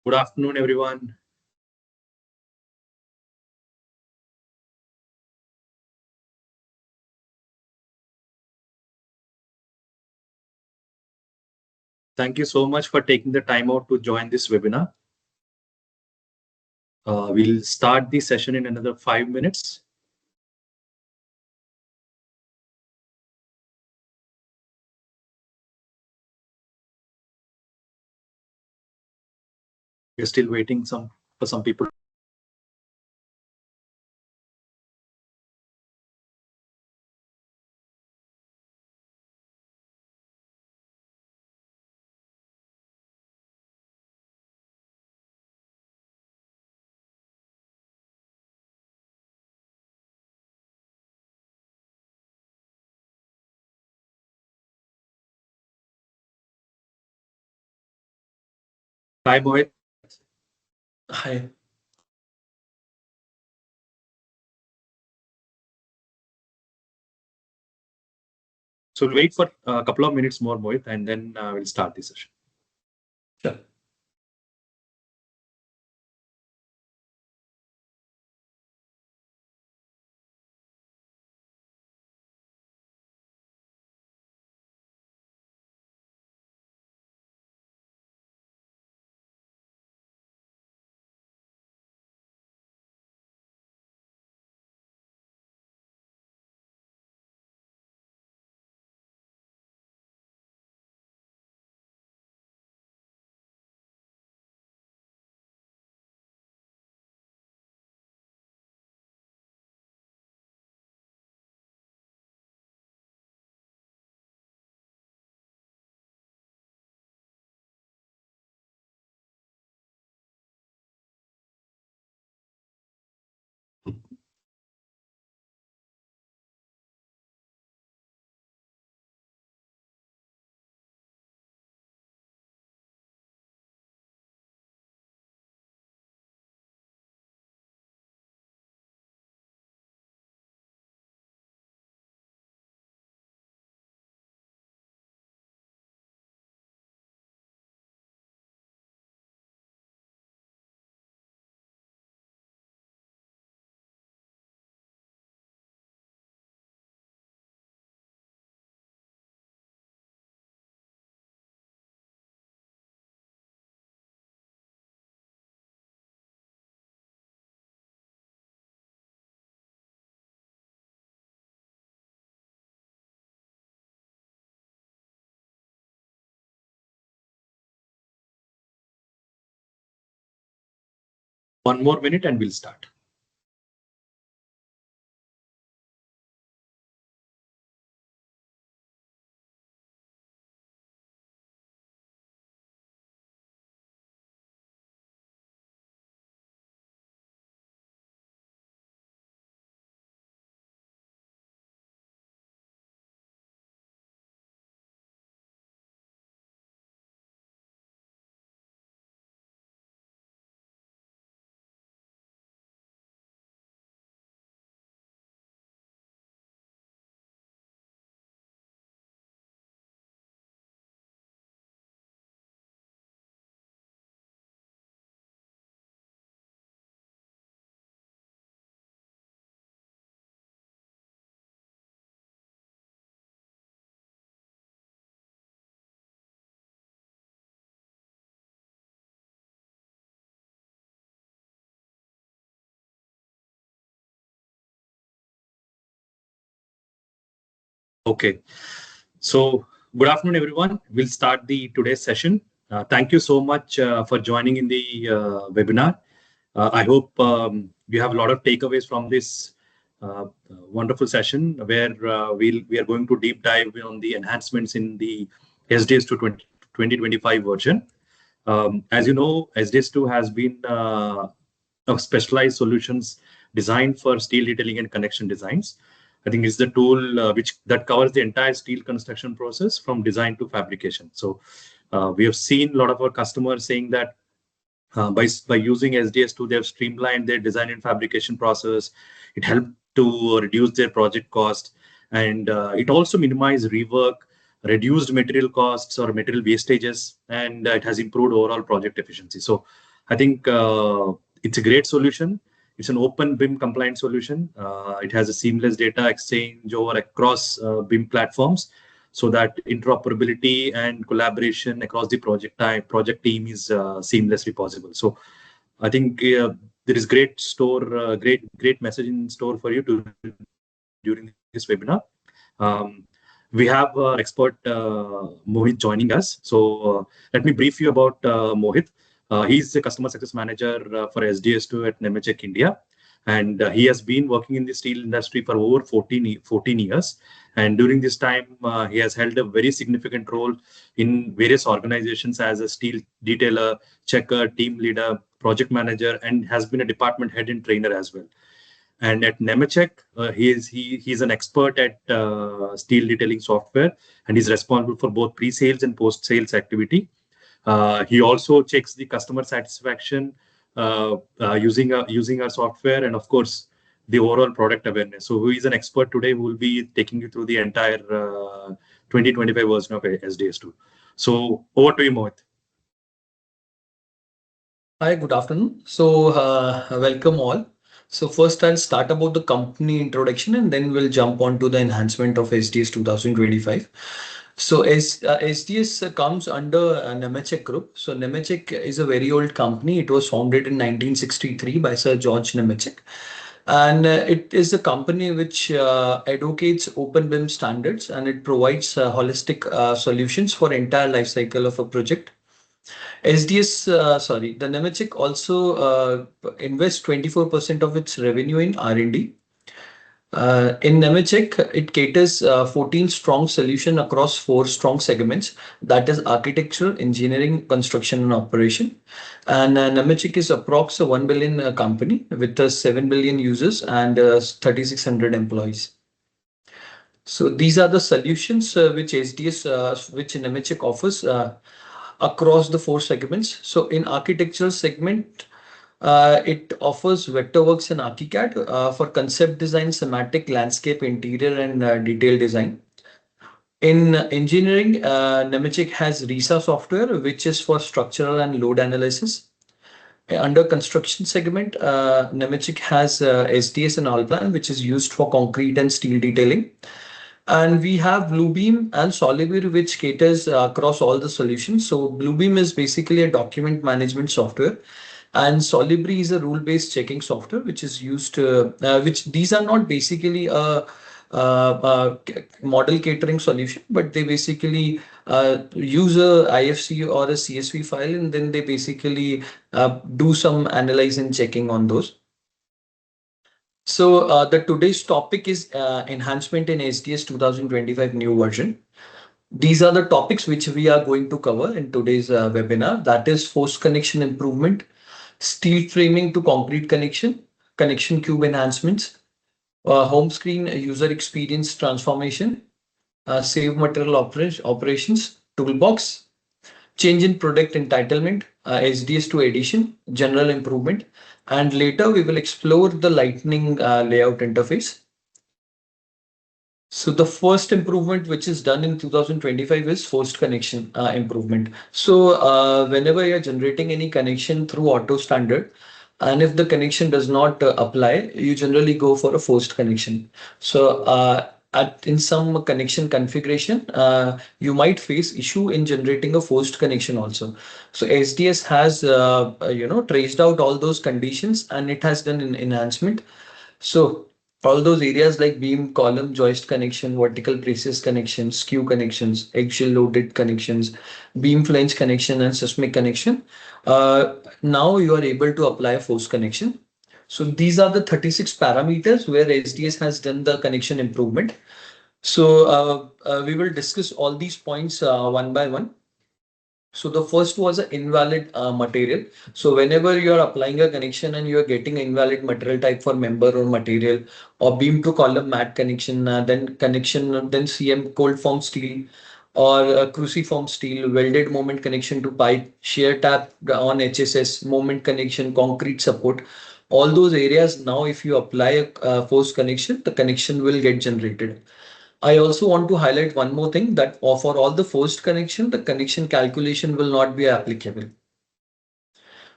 Good afternoon, everyone. Thank you so much for taking the time out to join this webinar. We'll start the session in another 5 minutes. We're still waiting for some people. Hi, Mohit. Hi. So we'll wait for a couple of minutes more, Mohit, and then we'll start the session. Sure. One more minute and we'll start. Okay. So good afternoon, everyone. We'll start today's session. Thank you so much for joining in the webinar. I hope you have a lot of takeaways from this wonderful session where we are going to deep dive on the enhancements in the SDS2 2025 version. As you know, SDS2 has been of specialized solutions designed for steel detailing and connection designs. I think it's the tool that covers the entire steel construction process from design to fabrication. So we have seen a lot of our customers saying that by using SDS2, they have streamlined their design and fabrication process. It helped to reduce their project cost, and it also minimized rework, reduced material costs or material wastages, and it has improved overall project efficiency. So I think it's a great solution. It's an open BIM compliant solution. It has a seamless data exchange over across BIM platforms, so that interoperability and collaboration across the project team is seamlessly possible. So I think there is great message in store for you during this webinar. Um, we have our expert Mohit joining us. So let me brief you about Mohit. He's the customer success manager for SDS2 at Nemetschek India. And he has been working in the steel industry for over 14 years. And during this time, he has held a very significant role in various organizations as a steel detailer, checker, team leader, project manager, and has been a department head and trainer as well. And at Nemetschek, he's an expert at steel detailing software, and he's responsible for both pre-sales and post-sales activity. He also checks the customer satisfaction using our software, and of course the overall product awareness. So he is an expert today who will be taking you through the entire 2025 version of SDS2. So over to you, Mohit. Hi, good afternoon. So welcome all. So first I'll start about the company introduction and then we'll jump on to the enhancement of SDS 2025. So SDS comes under Nemetschek Group. So Nemetschek is a very old company. It was founded in 1963 by Sir George Nemetschek. And it is a company which advocates open BIM standards and it provides holistic solutions for entire life cycle of a project. The Nemetschek also invests 24% of its revenue in R&D. In Nemetschek, it caters 14 strong solution across 4 strong segments, that is architecture, engineering, construction, and operation. And Nemetschek is approx a 1 billion company with 7 billion users and 3,600 employees. So these are the solutions which Nemetschek offers across the 4 segments. So in architectural segment, it offers Vectorworks and ArchiCAD for concept design, schematic, landscape, interior, and detail design. In engineering, Nemetschek has RISA software, which is for structural and load analysis. Under construction segment, Nemetschek has SDS and Allplan, which is used for concrete and steel detailing. And we have Bluebeam and Solibri, which caters across all the solutions. So Bluebeam is basically a document management software, and Solibri is a rule-based checking software, which is used. Which these are not basically a model catering solution, but they basically use a IFC or a CSV file, and then they basically do some analyze and checking on those. So the today's topic is enhancement in SDS 2025 new version. These are the topics which we are going to cover in today's webinar. That is force connection improvement, steel framing to concrete connection, connection cube enhancements, home screen user experience transformation, save material operations, toolbox, change in product entitlement, SDS2 edition, general improvement, and later we will explore the lightning layout interface. So the first improvement which is done in 2025 is forced connection improvement. So whenever you're generating any connection through auto standard, and if the connection does not apply, you generally go for a forced connection. So in some connection configuration, you might face issue in generating a forced connection also. So SDS has traced out all those conditions and it has done an enhancement. So all those areas like beam, column, joist connection, vertical braces connections, skew connections, eggshell loaded connections, beam flange connection, and seismic connection. Now you are able to apply a force connection. So these are the 36 parameters where SDS has done the connection improvement. So we will discuss all these points one by one. So the first was an invalid material. So whenever you are applying a connection and you are getting an invalid material type for member or material or beam to column mat connection, then CM cold form steel or cruciform steel, welded moment connection to pipe, shear tap on HSS, moment connection, concrete support. All those areas now, if you apply a force connection, the connection will get generated. I also want to highlight one more thing that for all the forced connection, the connection calculation will not be applicable.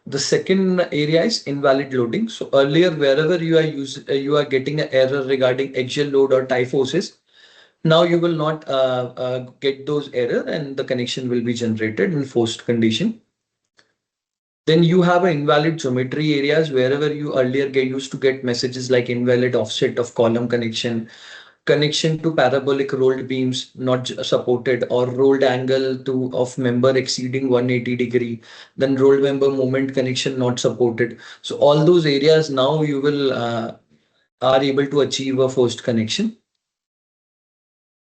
The second area is invalid loading. So earlier, wherever you are getting an error regarding axial load or tie forces, now you will not get those error and the connection will be generated in forced condition. Then you have an invalid geometry areas wherever you earlier used to get messages like invalid offset of column connection, connection to parabolic rolled beams not supported, or rolled angle to of member exceeding 180-degree, then rolled member moment connection not supported. So all those areas now you will are able to achieve a forced connection.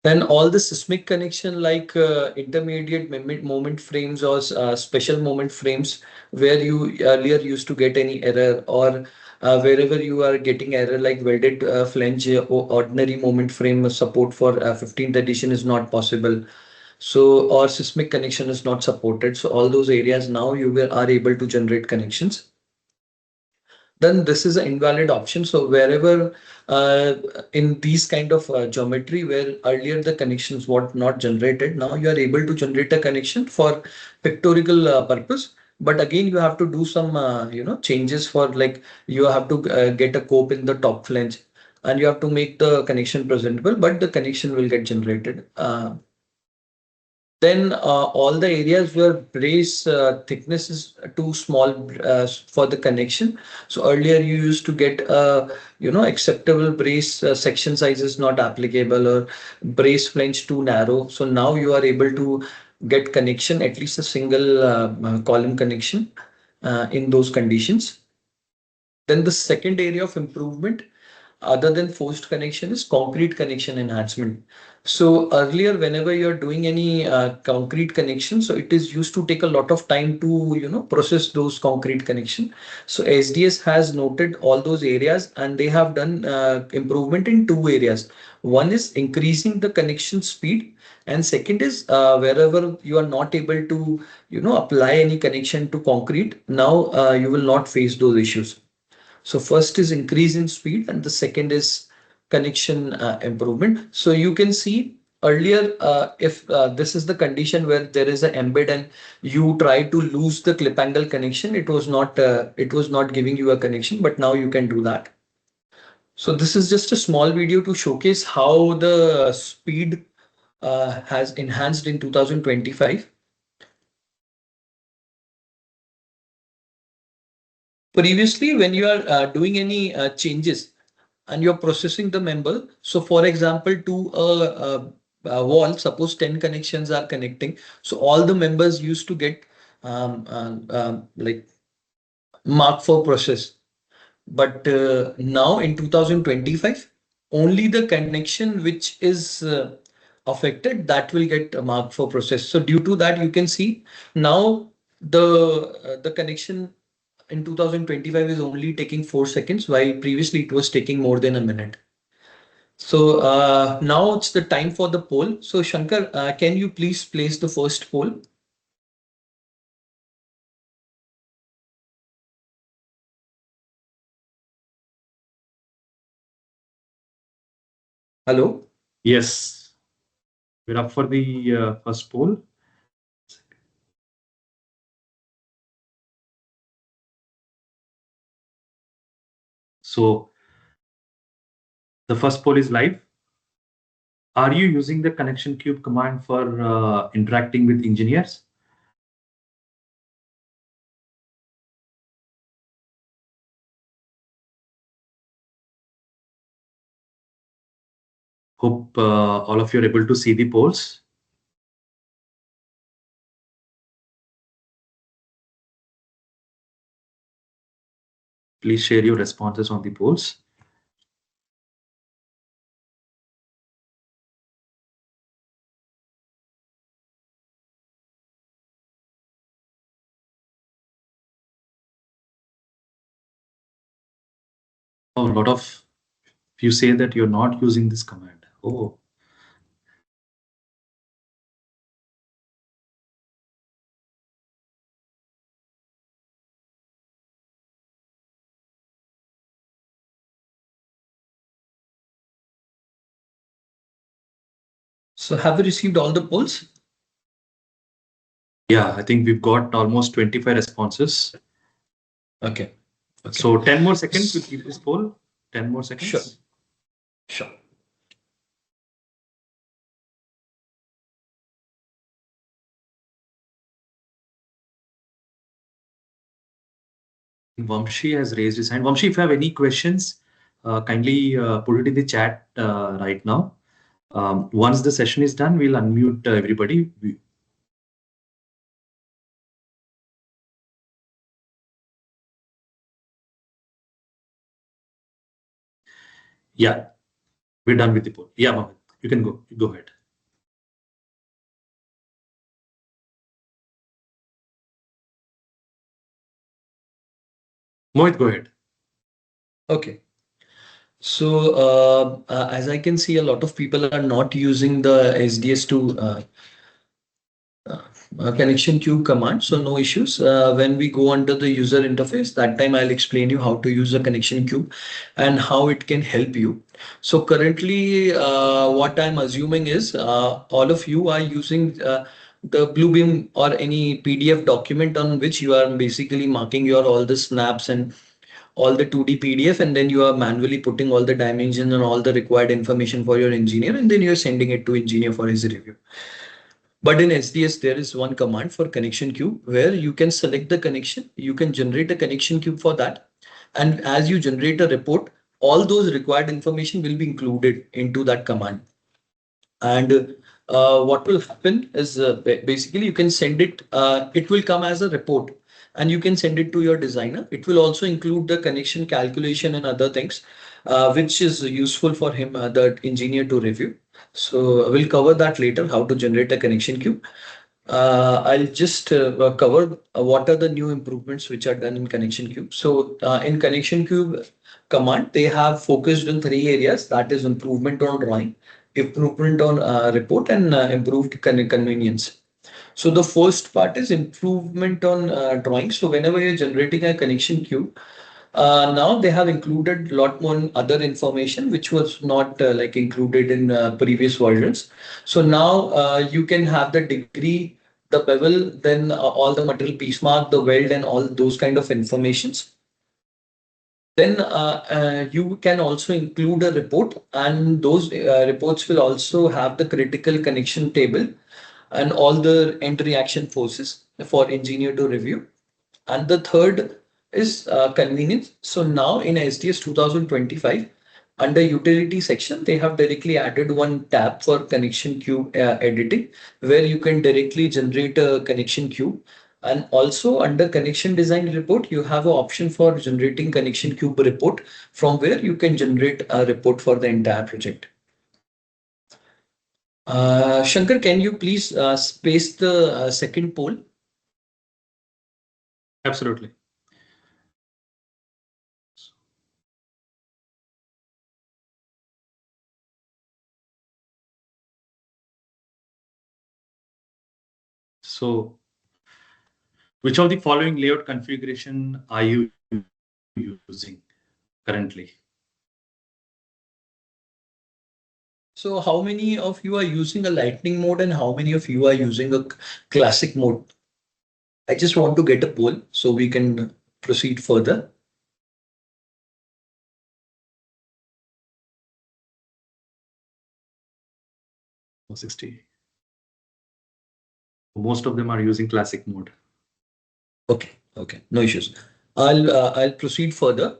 Then all the seismic connection like intermediate moment frames or special moment frames where you earlier used to get any error, or wherever you are getting error like welded flange or ordinary moment frame support for 15th edition is not possible. So or seismic connection is not supported. So all those areas now are able to generate connections. Then this is an invalid option. So wherever uh, in these kind of geometry where earlier the connections were not generated, now you are able to generate a connection for pictorial purpose. But again, you have to do some changes for like you have to get a cope in the top flange and you have to make the connection presentable, but the connection will get generated. Then all the areas where brace thickness is too small for the connection. So earlier you used to get acceptable brace section size is not applicable, or brace flange too narrow. So now you are able to get connection, at least a single column connection in those conditions. Then the second area of improvement other than forced connection is concrete connection enhancement. So earlier, whenever you're doing any concrete connection, so it is used to take a lot of time to process those concrete connection. So SDS has noted all those areas and they have done improvement in two areas. One is increasing the connection speed, and second is wherever you are not able to apply any connection to concrete, now you will not face those issues. So first is increase in speed and the second is connection improvement. So you can see earlier if this is the condition where there is an embed and you try to lose the clip angle connection, it was not giving you a connection, but now you can do that. So this is just a small video to showcase how the speed has enhanced in 2025. Previously, when you are doing any changes and you're processing the member. So for example, to a wall, suppose 10 connections are connecting. So all the members used to get like mark for process. But now in 2025, only the connection which is affected that will get a mark for process. So due to that, you can see now the connection in 2025 is only taking 4 seconds, while previously it was taking more than a minute. So now it's the time for the poll. So Shankar, can you please place the first poll? Hello? Yes, we're up for the first poll. So the first poll is live. Are you using the connection cube command for interacting with engineers? Hope all of you are able to see the polls. Please share your responses on the polls. Oh, a lot of you say that you're not using this command. Oh, So have you received all the polls? yeah, I think we've got almost 25 responses. Okay. So 10 more seconds, we'll keep this poll. 10 more seconds. Sure. Sure. Vamshi has raised his hand. Vamshi, if you have any questions, kindly put it in the chat right now. Once the session is done, we'll unmute everybody. Yeah, we're done with the poll. Yeah, Mohammed, you can go. Go ahead. Mohit, go ahead. Okay. So as I can see, a lot of people are not using the SDS2 connection queue command, so no issues. When we go under the user interface, that time I'll explain you how to use a connection queue and how it can help you. So currently, what I'm assuming is all of you are using the Bluebeam or any PDF document on which you are basically marking your all the snaps and all the 2D PDF, and then you are manually putting all the dimensions and all the required information for your engineer, and then you're sending it to engineer for his review. But in SDS, there is one command for connection cube where you can select the connection, you can generate a connection cube for that. And as you generate a report, all those required information will be included into that command. And what will happen is basically you can send it, it will come as a report and you can send it to your designer. It will also include the connection calculation and other things, which is useful for him, the engineer to review. So we'll cover that later, how to generate a connection queue. I'll just cover what are the new improvements which are done in connection cube. So in connection cube command, they have focused on three areas, that is improvement on drawing, improvement on report, and improved convenience. So the first part is improvement on drawing. So whenever you're generating a connection queue, now they have included a lot more other information which was not like included in previous versions. So now you can have the degree, the bevel, then all the material piece mark, the weld, and all those kind of informations. Then you can also include a report, and those reports will also have the critical connection table and all the end reaction forces for engineer to review. And the third is convenience. So now in SDS 2025, under utility section, they have directly added one tab for connection queue editing, where you can directly generate a connection queue. And also under connection design report, you have an option for generating connection cube report, from where you can generate a report for the entire project. Shankar, can you please space the second poll? Absolutely. So, which of the following layout configuration are you using currently? So how many of you are using a lightning mode and how many of you are using a classic mode? I just want to get a poll so we can proceed further. Oh, 60. Most of them are using classic mode. Okay, okay, no issues. I'll proceed further.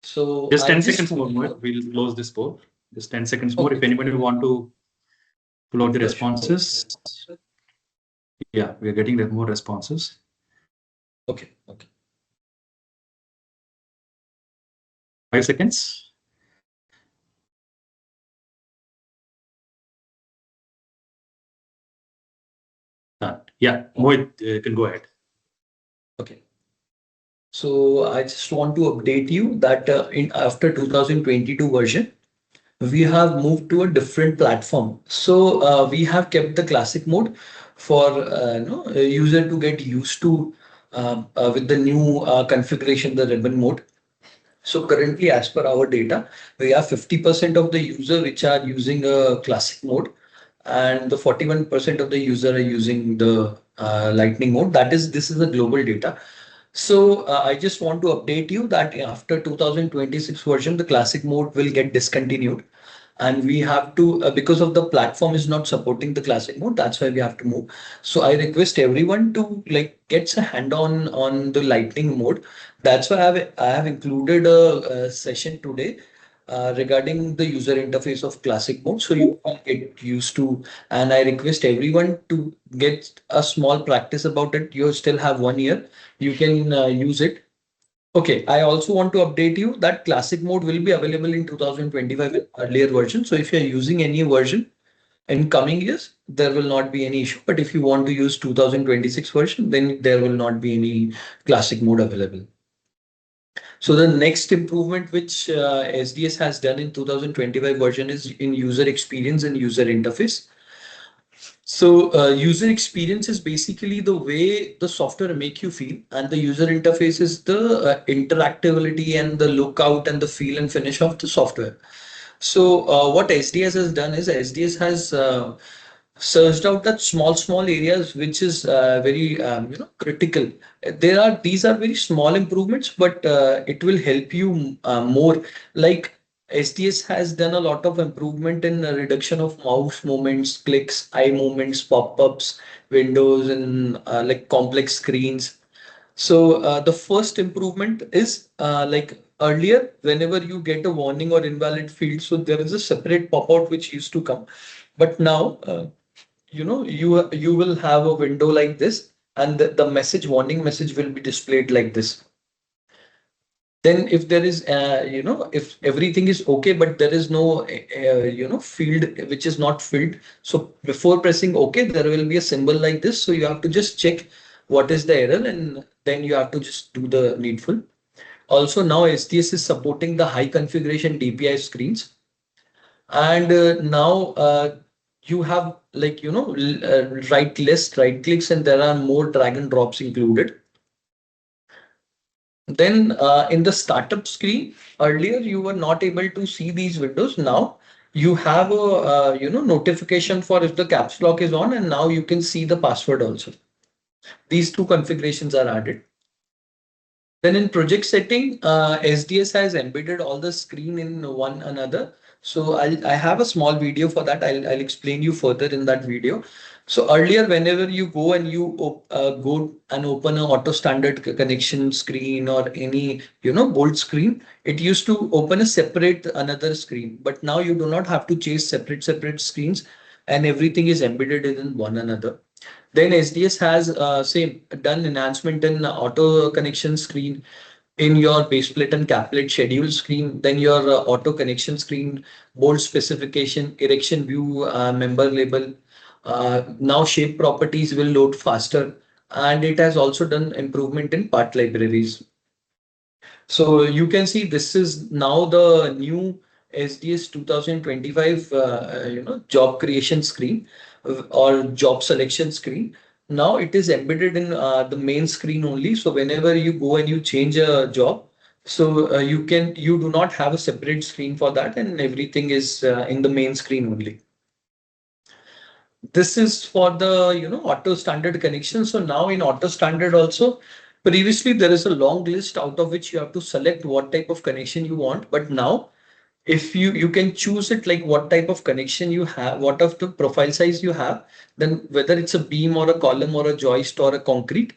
So just 10 I'll seconds more. We'll close this poll. Just 10 seconds more. Okay. If anybody want to pull out the Sure, responses. Yeah, we are getting more responses. Okay, okay. 5 seconds. Done. Yeah, Mohit, you can go ahead. Okay. So I just want to update you that in after 2022 version, we have moved to a different platform. So we have kept the classic mode for a user to get used to with the new configuration, the ribbon mode. So currently, as per our data, we have 50% of the user which are using a classic mode, and the 41% of the user are using the lightning mode. That is, this is the global data. So I just want to update you that after 2026 version, the classic mode will get discontinued, and we have to because of the platform is not supporting the classic mode. That's why we have to move. So I request everyone to like get a hand on the lightning mode. That's why I have included a session today regarding the user interface of classic mode, so you can get used to. And I request everyone to get a small practice about it. You still have 1 year, you can use it. Okay, I also want to update you that classic mode will be available in 2025 in earlier version. So if you're using any version in coming years, there will not be any issue. But if you want to use 2026 version, then there will not be any classic mode available. So the next improvement which SDS has done in 2025 version is in user experience and user interface. So user experience is basically the way the software make you feel, and the user interface is the interactability and the lookout and the feel and finish of the software. So what SDS has done is SDS has searched out that small areas which is very critical. These are very small improvements, but it will help you more. Like SDS has done a lot of improvement in the reduction of mouse movements, clicks, eye movements, pop-ups, windows, and like complex screens. So the first improvement is like earlier, whenever you get a warning or invalid field, so there is a separate pop-out which used to come. But now, you will have a window like this, and the message warning message will be displayed like this. Then if there is if everything is okay, but there is no field which is not filled, so before pressing okay, there will be a symbol like this. So you have to just check what is the error, and then you have to just do the needful. Also now SDS is supporting the high configuration DPI screens, and now you have like right clicks, and there are more drag and drops included. Then in the startup screen, earlier you were not able to see these windows. Now you have a notification for if the caps lock is on, and now you can see the password also. These two configurations are added. Then in project setting, SDS has embedded all the screen in one another. So I have a small video for that. I'll explain you further in that video. So earlier, whenever you go and you go and open an auto standard connection screen or any bolt screen, it used to open a separate another screen. But now you do not have to chase separate screens, and everything is embedded in one another. Then SDS has say done enhancement in auto connection screen, in your baseplate and caplet schedule screen, then your auto connection screen, bolt specification, erection view, member label. Now shape properties will load faster, and it has also done improvement in part libraries. So you can see this is now the new SDS 2025 job creation screen or job selection screen. Now it is embedded in the main screen only. So whenever you go and you change a job, so you do not have a separate screen for that, and everything is in the main screen only. This is for the auto standard connection. So now in auto standard also, previously there is a long list out of which you have to select what type of connection you want. But now if you can choose it, like what type of connection you have, what of the profile size you have, then whether it's a beam or a column or a joist or a concrete.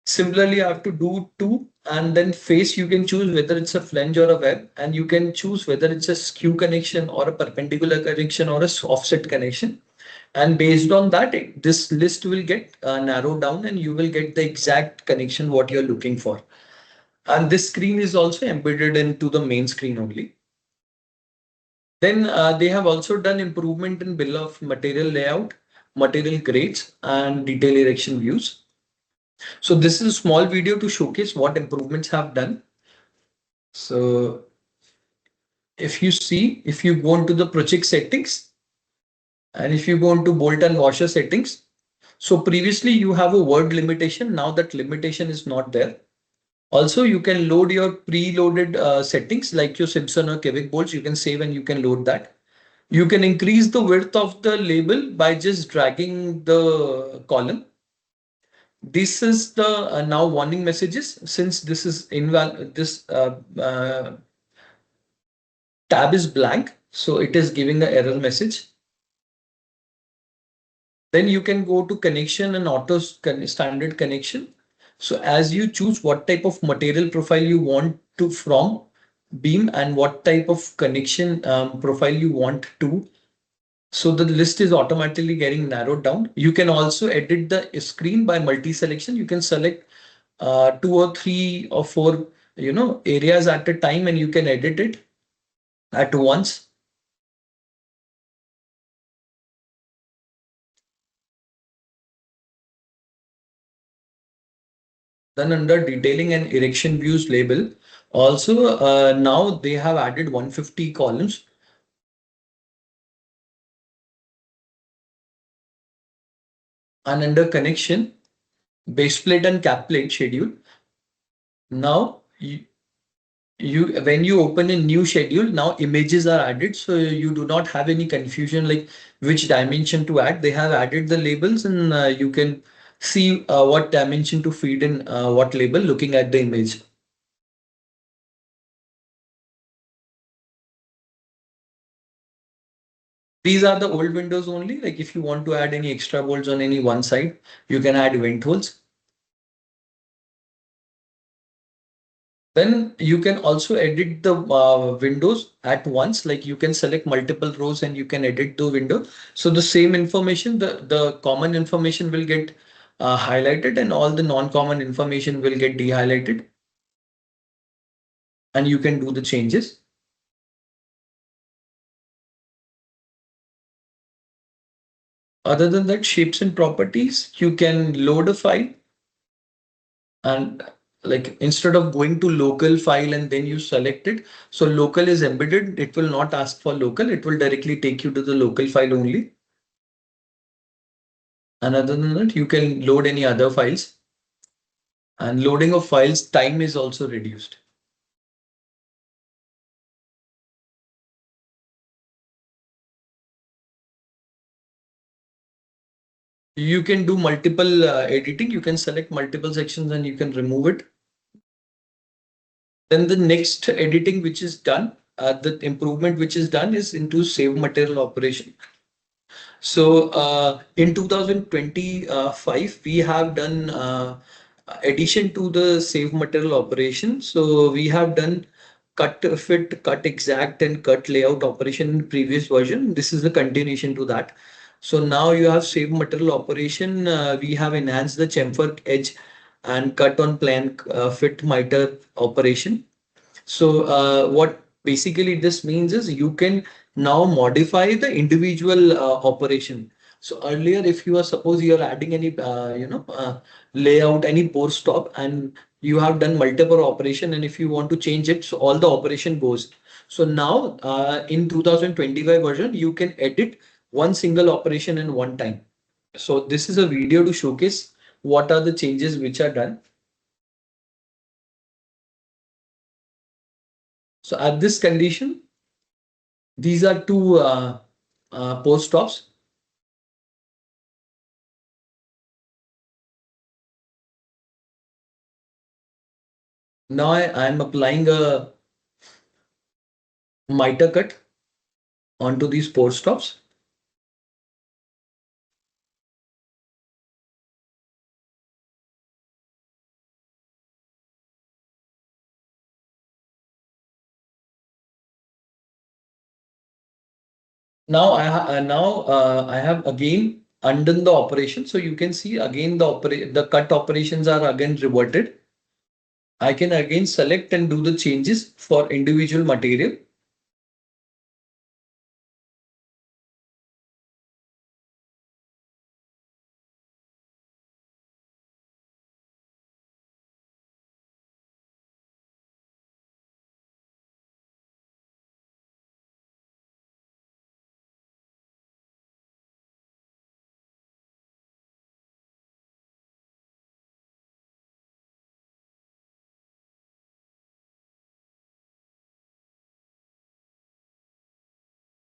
Similarly, you have to do two, and then face you can choose whether it's a flange or a web, and you can choose whether it's a skew connection or a perpendicular connection or a offset connection. And based on that, this list will get narrowed down, and you will get the exact connection what you're looking for. And this screen is also embedded into the main screen only. Then they have also done improvement in bill of material layout, material grades, and detail erection views. So this is a small video to showcase what improvements have done. So if you go into the project settings, and if you go into bolt and washer settings, so previously you have a word limitation. Now that limitation is not there. Also, you can load your preloaded settings like your Simpson or Quebec bolts. You can save and you can load that. You can increase the width of the label by just dragging the column. This is the now warning messages. Since this is invalid, this tab is blank, so it is giving the error message. Then you can go to connection and standard connection. So as you choose what type of material profile you want to from beam and what type of connection profile you want to. So the list is automatically getting narrowed down. You can also edit the screen by multi-selection. You can select 2 or 3 or 4, areas at a time, and you can edit it at once. Then under detailing and erection views label, also now they have added 150 columns. And under connection, base plate and cap plate schedule. Now when you open a new schedule, now images are added, so you do not have any confusion like which dimension to add. They have added the labels, and you can see what dimension to feed in what label looking at the image. These are the old windows only. Like if you want to add any extra bolts on any one side, you can add vent holes. Then you can also edit the windows at once. Like you can select multiple rows and you can edit the window. So the same information, the common information will get highlighted, and all the non-common information will get de-highlighted. And you can do the changes. Other than that, shapes and properties, you can load a file, and like instead of going to local file and then you select it, so local is embedded, it will not ask for local, it will directly take you to the local file only. And other than that, you can load any other files, and loading of files time is also reduced. You can do multiple editing, you can select multiple sections and you can remove it. Then the next editing which is done, the improvement which is done is into save material operation. So in 2025, we have done addition to the save material operation. So we have done cut fit, cut exact, and cut layout operation in previous version. This is a continuation to that. So now you have save material operation. We have enhanced the chamfer edge and cut on plan fit miter operation. So what basically this means is you can now modify the individual operation. So earlier, if you are suppose you are adding any layout, any pore stop, and you have done multiple operation, and if you want to change it, so all the operation goes. So now in 2025 version, you can edit one single operation in one time. So this is a video to showcase what are the changes which are done. So at this condition, these are two pore stops. Now I am applying a miter cut onto these pore stops. Now I have again undone the operation. So you can see again the cut operations are again reverted. I can again select and do the changes for individual material.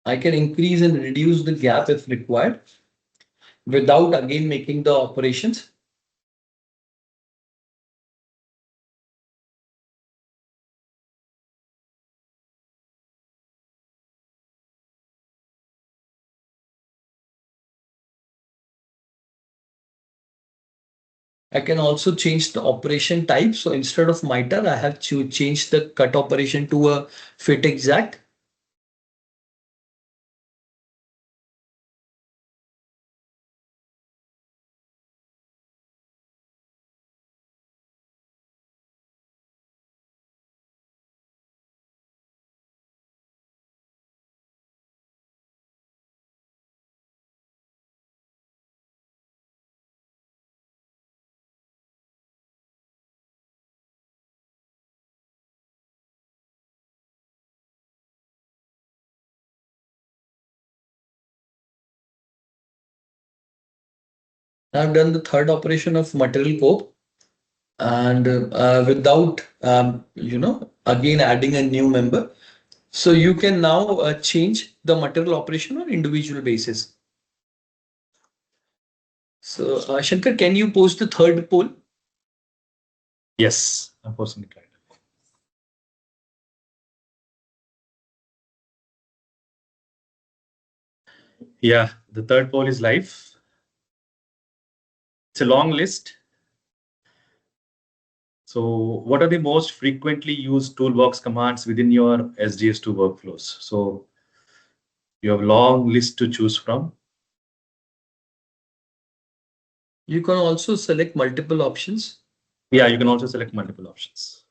I can increase and reduce the gap if required without again making the operations. I can also change the operation type. So instead of miter, I have to change the cut operation to a fit exact. I've done the third operation of material cope, and without again adding a new member. So you can now change the material operation on individual basis. So Shankar, can you post the third poll? Yes, I'm posting it right now. Yeah, the third poll is live. It's a long list. So what are the most frequently used toolbox commands within your SDS2 workflows? So you have a long list to choose from. You can also select multiple options. Yeah, you can also select multiple options.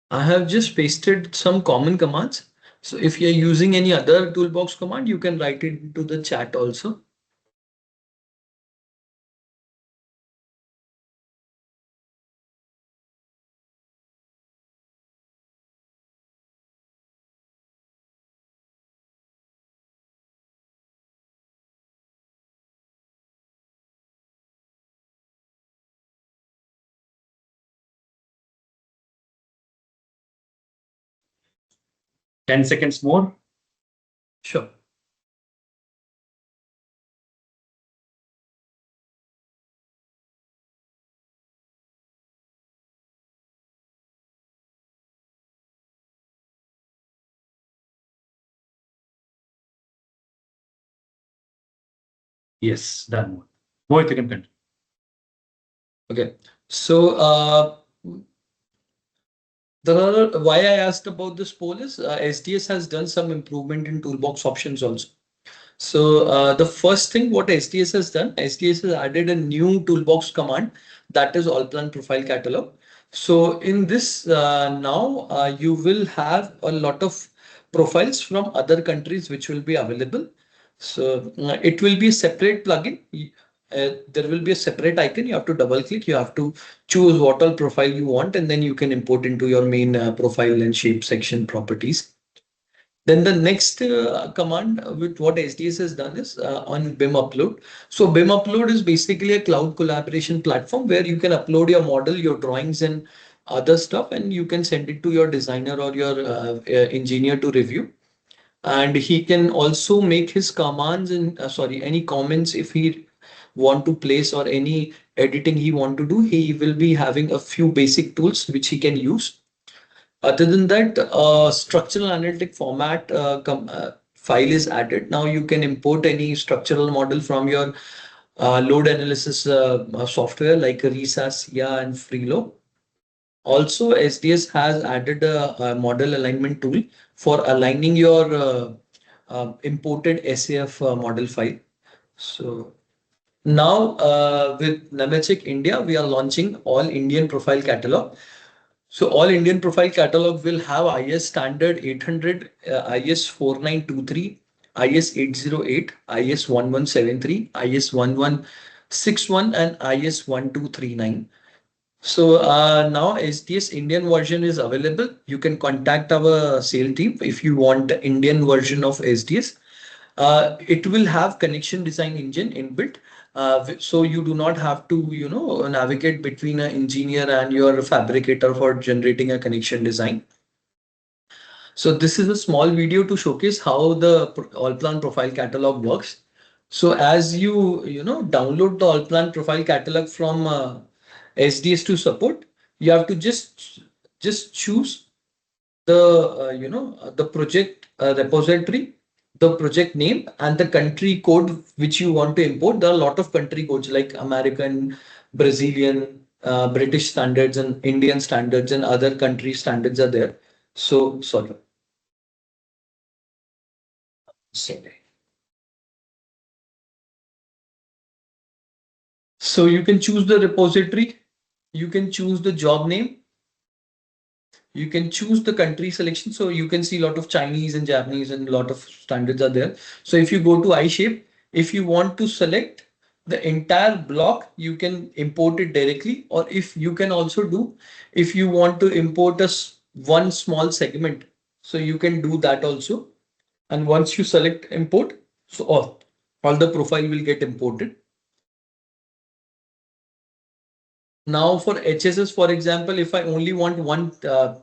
I have just pasted some common commands. So if you're using any other toolbox command, you can write it into the chat also. Ten seconds more. Sure. Yes, done. Mohit, you can continue. Okay. So why I asked about this poll is SDS has done some improvement in toolbox options also. So the first thing what SDS has done, SDS has added a new toolbox command, that is all plan profile catalog. So in this now you will have a lot of profiles from other countries which will be available. So it will be a separate plugin. There will be a separate icon. You have to double click. You have to choose what all profile you want, and then you can import into your main profile and shape section properties. Then the next command with what SDS has done is on BIM upload. So BIM upload is basically a cloud collaboration platform where you can upload your model, your drawings and other stuff, and you can send it to your designer or your engineer to review. And he can also make his commands and any comments if he want to place or any editing he want to do. He will be having a few basic tools which he can use. Other than that, structural analytic format file is added. Now you can import any structural model from your load analysis software like RESA, SIA, and Freelo. Also, SDS has added a model alignment tool for aligning your imported SAF model file. So now with Nemetschek India, we are launching all Indian profile catalog. So all Indian profile catalog will have IS standard 800, IS 4923, IS 808, IS 1173, IS 1161, and IS 1239. So now SDS Indian version is available. You can contact our sales team if you want the Indian version of SDS. It will have connection design engine inbuilt. So you do not have to, navigate between an engineer and your fabricator for generating a connection design. So this is a small video to showcase how the Allplan profile catalog works. So as you download the Allplan profile catalog from SDS2 support, you have to just choose the the project repository, the project name, and the country code which you want to import. There are a lot of country codes like American, Brazilian, British standards, and Indian standards, and other country standards are there. So sorry. Sorry. So you can choose the repository, you can choose the job name, you can choose the country selection. So you can see a lot of Chinese and Japanese and a lot of standards are there. So if you go to iShape, if you want to select the entire block, you can import it directly. Or if you can also do, if you want to import one small segment, so you can do that also. And once you select import, so all the profile will get imported. Now for HSS, for example, if I only want one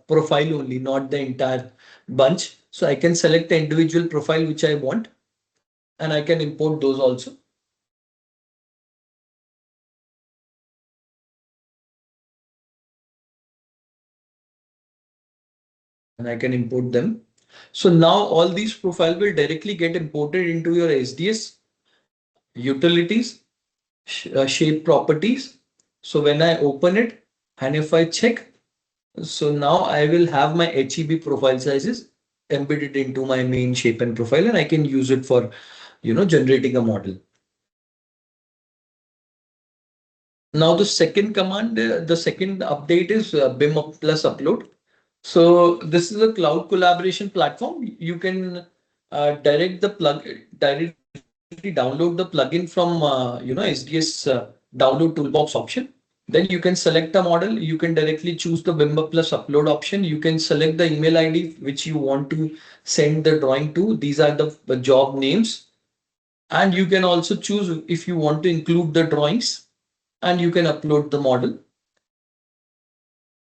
profile only, not the entire bunch, so I can select the individual profile which I want, and I can import those also. And I can import them. So now all these profiles will directly get imported into your SDS, utilities, shape properties. So when I open it and if I check, so now I will have my HEB profile sizes embedded into my main shape and profile, and I can use it for generating a model. Now the second command, the second update is BIM plus upload. So this is a cloud collaboration platform. You can directly download the plugin from SDS download toolbox option. Then you can select a model. You can directly choose the BIM plus upload option. You can select the email ID which you want to send the drawing to. These are the job names. And you can also choose if you want to include the drawings, and you can upload the model.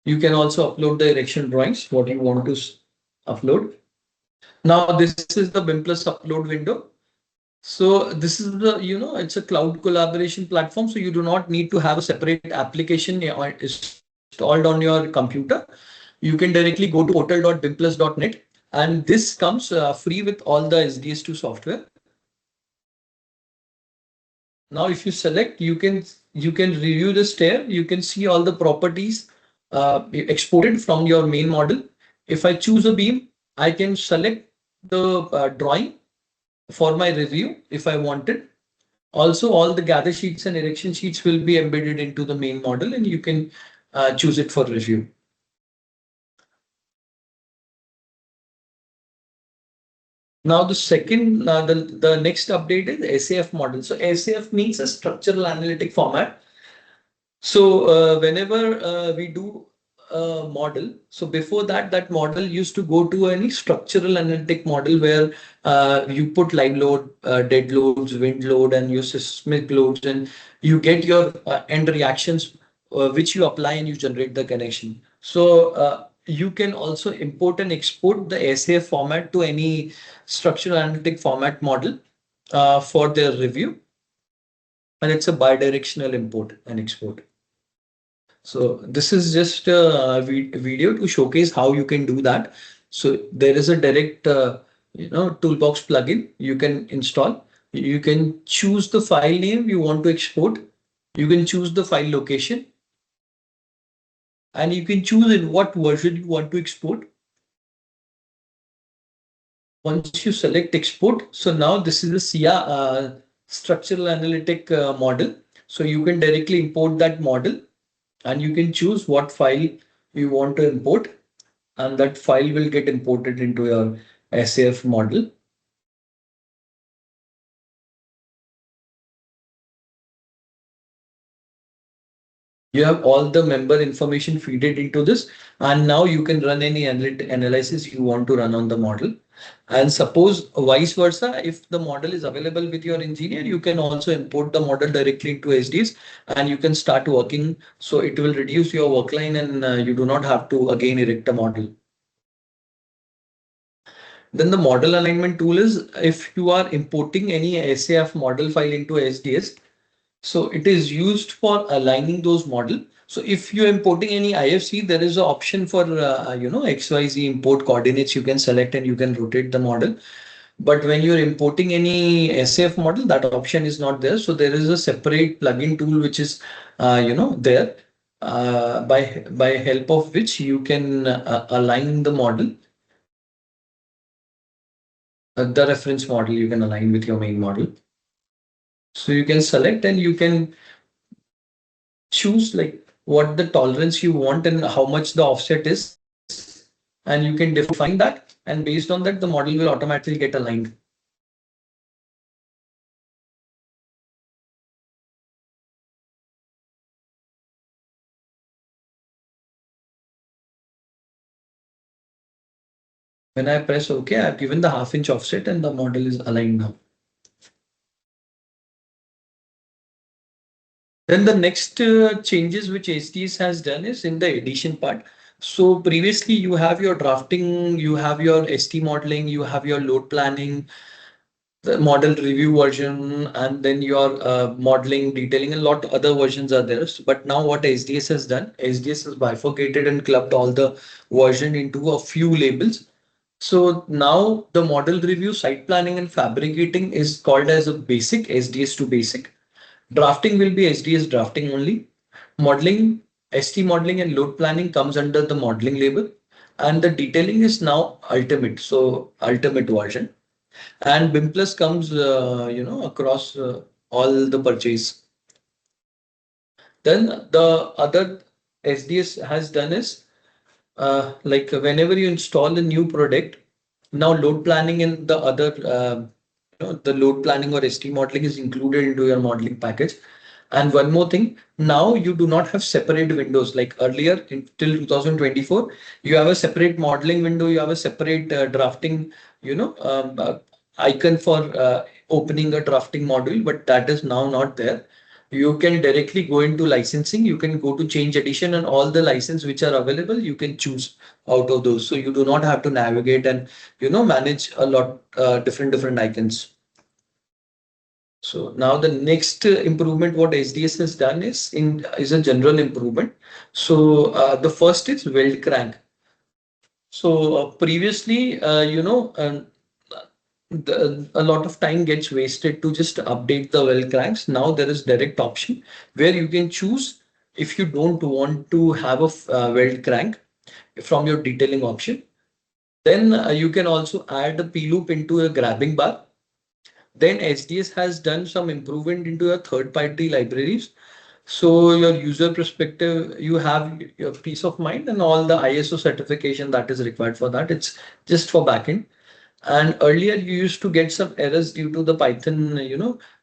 You can also upload the erection drawings, what you want to upload. Now this is the BIM plus upload window. So this is it's a cloud collaboration platform. So you do not need to have a separate application installed on your computer. You can directly go to portal.bimplus.net, and this comes free with all the SDS2 software. Now, if you select, you can review the stair. You can see all the properties exported from your main model. If I choose a beam, I can select the drawing for my review if I wanted. Also, all the gather sheets and erection sheets will be embedded into the main model, and you can choose it for review. Now, the next update is SAF model. So SAF means a structural analytic format. So whenever we do a model, so before that, that model used to go to any structural analytic model where you put live load, dead loads, wind load, and your seismic loads, and you get your end reactions which you apply and you generate the connection. So you can also import and export the SAF format to any structural analytic format model for their review. And it's a bidirectional import and export. So this is just a video to showcase how you can do that. So there is a direct, Toolbox plugin you can install. You can choose the file name you want to export. You can choose the file location, and you can choose in what version you want to export. Once you select export, so now this is the SIA structural analytic model. So you can directly import that model, and you can choose what file you want to import, and that file will get imported into your SAF model. You have all the member information feeded into this, and now you can run any analysis you want to run on the model. And suppose vice versa, if the model is available with your engineer, you can also import the model directly into SDS, and you can start working. So it will reduce your work line, and you do not have to again erect a model. Then the model alignment tool is if you are importing any SAF model file into SDS, so it is used for aligning those model. So if you're importing any IFC, there is an option for XYZ import coordinates you can select and you can rotate the model. But when you're importing any SAF model, that option is not there. So there is a separate plugin tool which is there by help of which you can align the model, the reference model you can align with your main model. So you can select and you can choose like what the tolerance you want and how much the offset is, and you can define that, and based on that the model will automatically get aligned. When I press OK, I've given the half-inch offset and the model is aligned now. Then the next changes which SDS has done is in the edition part. So previously you have your drafting, you have your ST modeling, you have your load planning, the model review version, and then your modeling, detailing, a lot of other versions are there. But now what SDS has done, SDS has bifurcated and clubbed all the version into a few labels. So now the model review, site planning and fabricating is called as a basic, SDS2 basic. Drafting will be SDS drafting only. Modeling, ST modeling and load planning comes under the modeling label. And the detailing is now ultimate. So ultimate version. And BIM Plus comes, across all the purchase. Then the other SDS has done is like whenever you install a new product, now load planning and the other, the load planning or ST modeling is included into your modeling package. And one more thing, now you do not have separate windows like earlier until 2024. You have a separate modeling window, you have a separate drafting, icon for opening a drafting module, but that is now not there. You can directly go into licensing, you can go to change edition and all the license which are available, you can choose out of those. So you do not have to navigate and, manage a lot different icons. So now the next improvement what SDS has done is a general improvement. So the first is weld crank. So previously, a lot of time gets wasted to just update the weld cranks. Now there is direct option where you can choose if you don't want to have a weld crank from your detailing option. Then you can also add a P-loop into a grabbing bar. Then SDS has done some improvement into your third-party libraries. So your user perspective, you have your peace of mind and all the ISO certification that is required for that. It's just for backend. And earlier you used to get some errors due to the Python,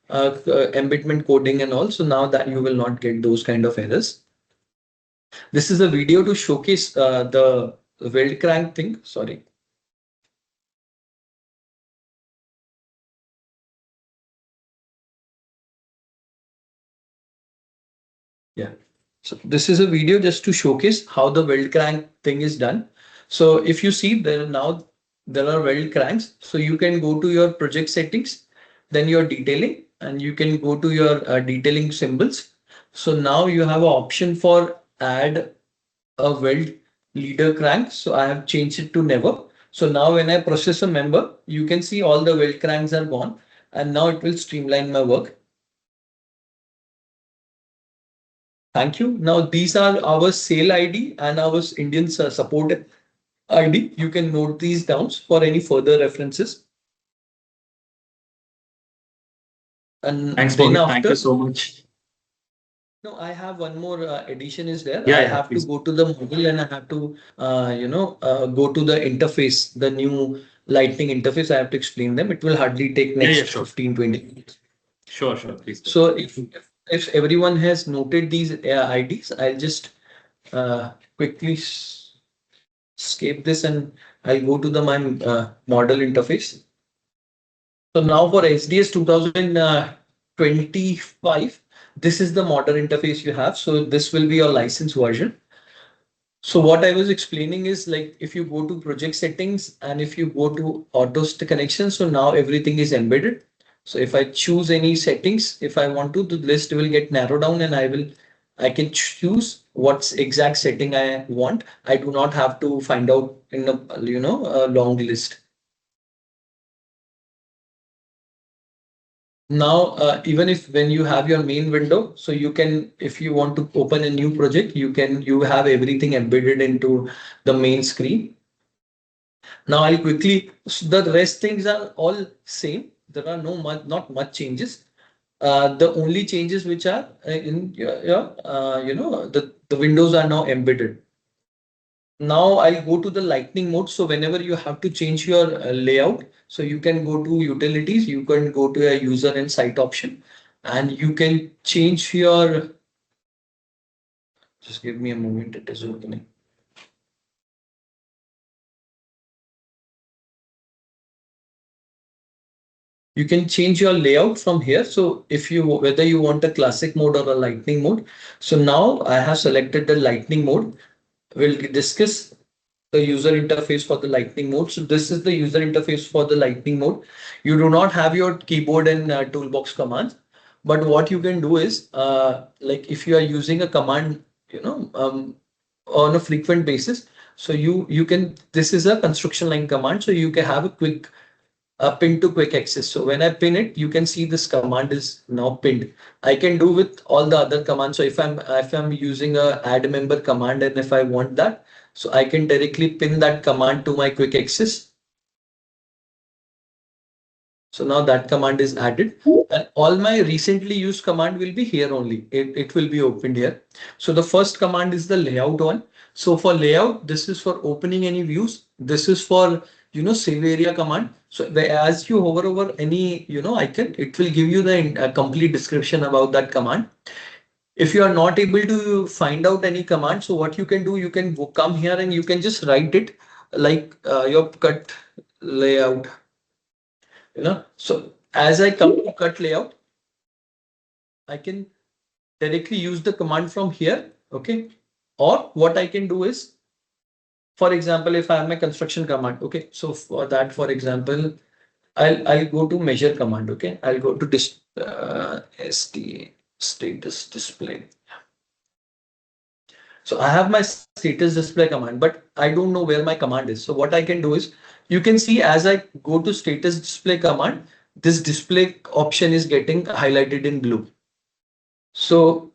embedment coding and all. So now that you will not get those kind of errors. This is a video to showcase the weld crank thing. Sorry. Yeah. So this is a video just to showcase how the weld crank thing is done. So if you see there are weld cranks. So you can go to your project settings, then your detailing, and you can go to your detailing symbols. So now you have an option for add a weld leader crank. So I have changed it to never. So now when I process a member, you can see all the weld cranks are gone, and now it will streamline my work. Thank you. Now these are our sale ID and our Indian support ID. You can note these down for any further references. And Thanks, then Mohit. Thank after, you so much. no, I have one more addition is there. Yeah, I yeah, have to please. go to the model and I have to, go to the interface, the new lightning interface. I have to explain them. It will hardly take Yeah, yeah, next sure. 15, 20 minutes. Sure, sure. Please go. So if everyone has noted these IDs, I'll just quickly escape this and I'll go to the my model interface. So now for SDS 2025, this is the model interface you have. So this will be your license version. So what I was explaining is like if you go to project settings and if you go to auto connection, so now everything is embedded. So if I choose any settings, if I want to, the list will get narrowed down and I can choose what's exact setting I want. I do not have to find out in a long list. Now, even if when you have your main window, so you can, if you want to open a new project, you have everything embedded into the main screen. Now I'll quickly, so the rest things are all same. There are not much changes. The only changes which are in the windows are now embedded. Now I'll go to the lightning mode. So whenever you have to change your layout, so you can go to utilities, you can go to a user and site option, and you can change your, just give me a moment, it is opening. You can change your layout from here. So if you, whether you want a classic mode or a lightning mode. So now I have selected the lightning mode. We'll discuss the user interface for the lightning mode. So this is the user interface for the lightning mode. You do not have your keyboard and toolbox commands, but what you can do is like if you are using a command, on a frequent basis. So you can, this is a construction line command. So you can have a quick pin to quick access. So when I pin it, you can see this command is now pinned. I can do with all the other commands. So if I'm using a add member command and if I want that, so I can directly pin that command to my quick access. So now that command is added and all my recently used command will be here only. It will be opened here. So the first command is the layout one. So for layout, this is for opening any views. This is for, save area command. So as you hover over any, icon, it will give you the complete description about that command. If you are not able to find out any command, so what you can do, you can come here and you can just write it like your cut layout. So as I come to cut layout, I can directly use the command from here. Okay. Or what I can do is, for example, if I have my construction command. Okay. So for that, for example, I'll go to measure command. Okay. I'll go to this status display. So I have my status display command, but I don't know where my command is. So what I can do is, you can see as I go to status display command, this display option is getting highlighted in blue. So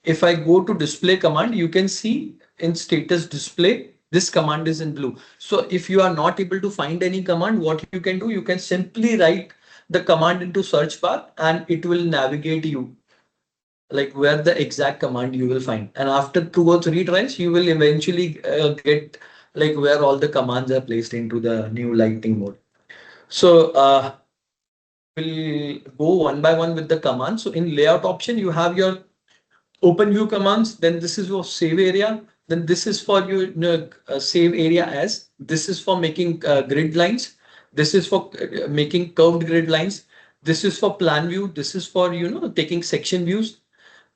if I go to display command, you can see in status display, this command is in blue. So if you are not able to find any command, what you can do, you can simply write the command into search bar and it will navigate you like where the exact command you will find. And after 2 or 3 tries, you will eventually get like where all the commands are placed into the new lightning mode. So we'll go one by one with the commands. So in layout option, you have your open view commands. Then this is your save area. Then this is for your save area as. This is for making grid lines. This is for making curved grid lines. This is for plan view. This is for taking section views.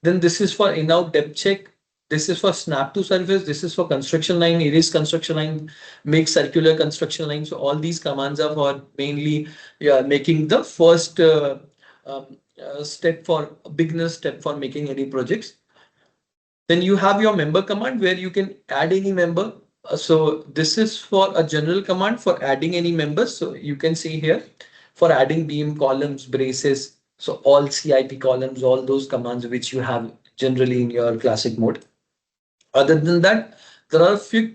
Then this is for in-out depth check. This is for snap to surface. This is for construction line, erase construction line, make circular construction line. So all these commands are for mainly making the first step for beginner step for making any projects. Then you have your member command where you can add any member. So this is for a general command for adding any members. So you can see here for adding beam, columns, braces. So all CIP columns, all those commands which you have generally in your classic mode. Other than that, there are a few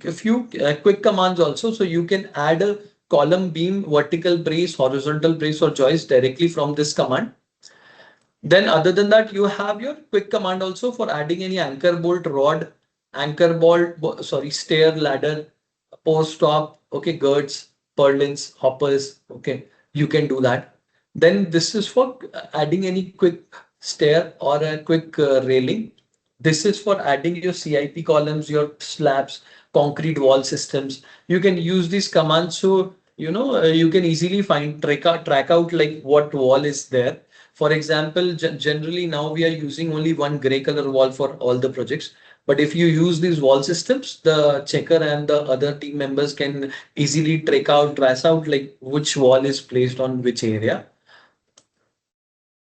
quick commands also. So you can add a column, beam, vertical brace, horizontal brace or joist directly from this command. Then other than that, you have your quick command also for adding any anchor bolt, rod, anchor bolt, stair, ladder, post top, okay, girds, purlins, hoppers, okay, you can do that. Then this is for adding any quick stair or a quick railing. This is for adding your CIP columns, your slabs, concrete wall systems. You can use these commands so you can easily track out like what wall is there. For example, generally now we are using only one gray color wall for all the projects. But if you use these wall systems, the checker and the other team members can easily trace out like which wall is placed on which area.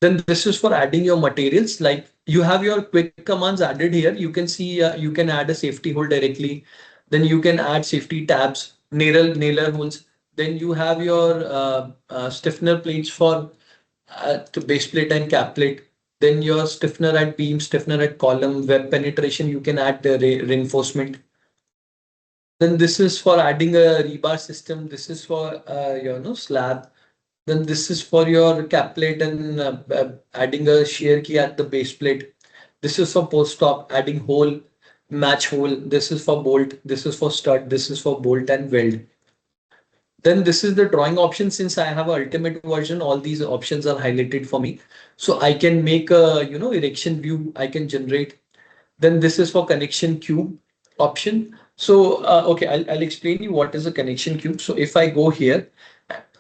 Then this is for adding your materials. Like you have your quick commands added here. You can see you can add a safety hole directly. Then you can add safety tabs, nailer holes. Then you have your stiffener plates for to base plate and cap plate. Then your stiffener at beam, stiffener at column, web penetration. You can add the reinforcement. Then this is for adding a rebar system. This is for slab. Then this is for your cap plate and adding a shear key at the base plate. This is for post stop, adding hole, match hole. This is for bolt. This is for stud. This is for bolt and weld. Then this is the drawing option. Since I have an ultimate version, all these options are highlighted for me. So I can make a erection view. I can generate. Then this is for connection cube option. So okay, I'll explain you what is a connection cube. So if I go here,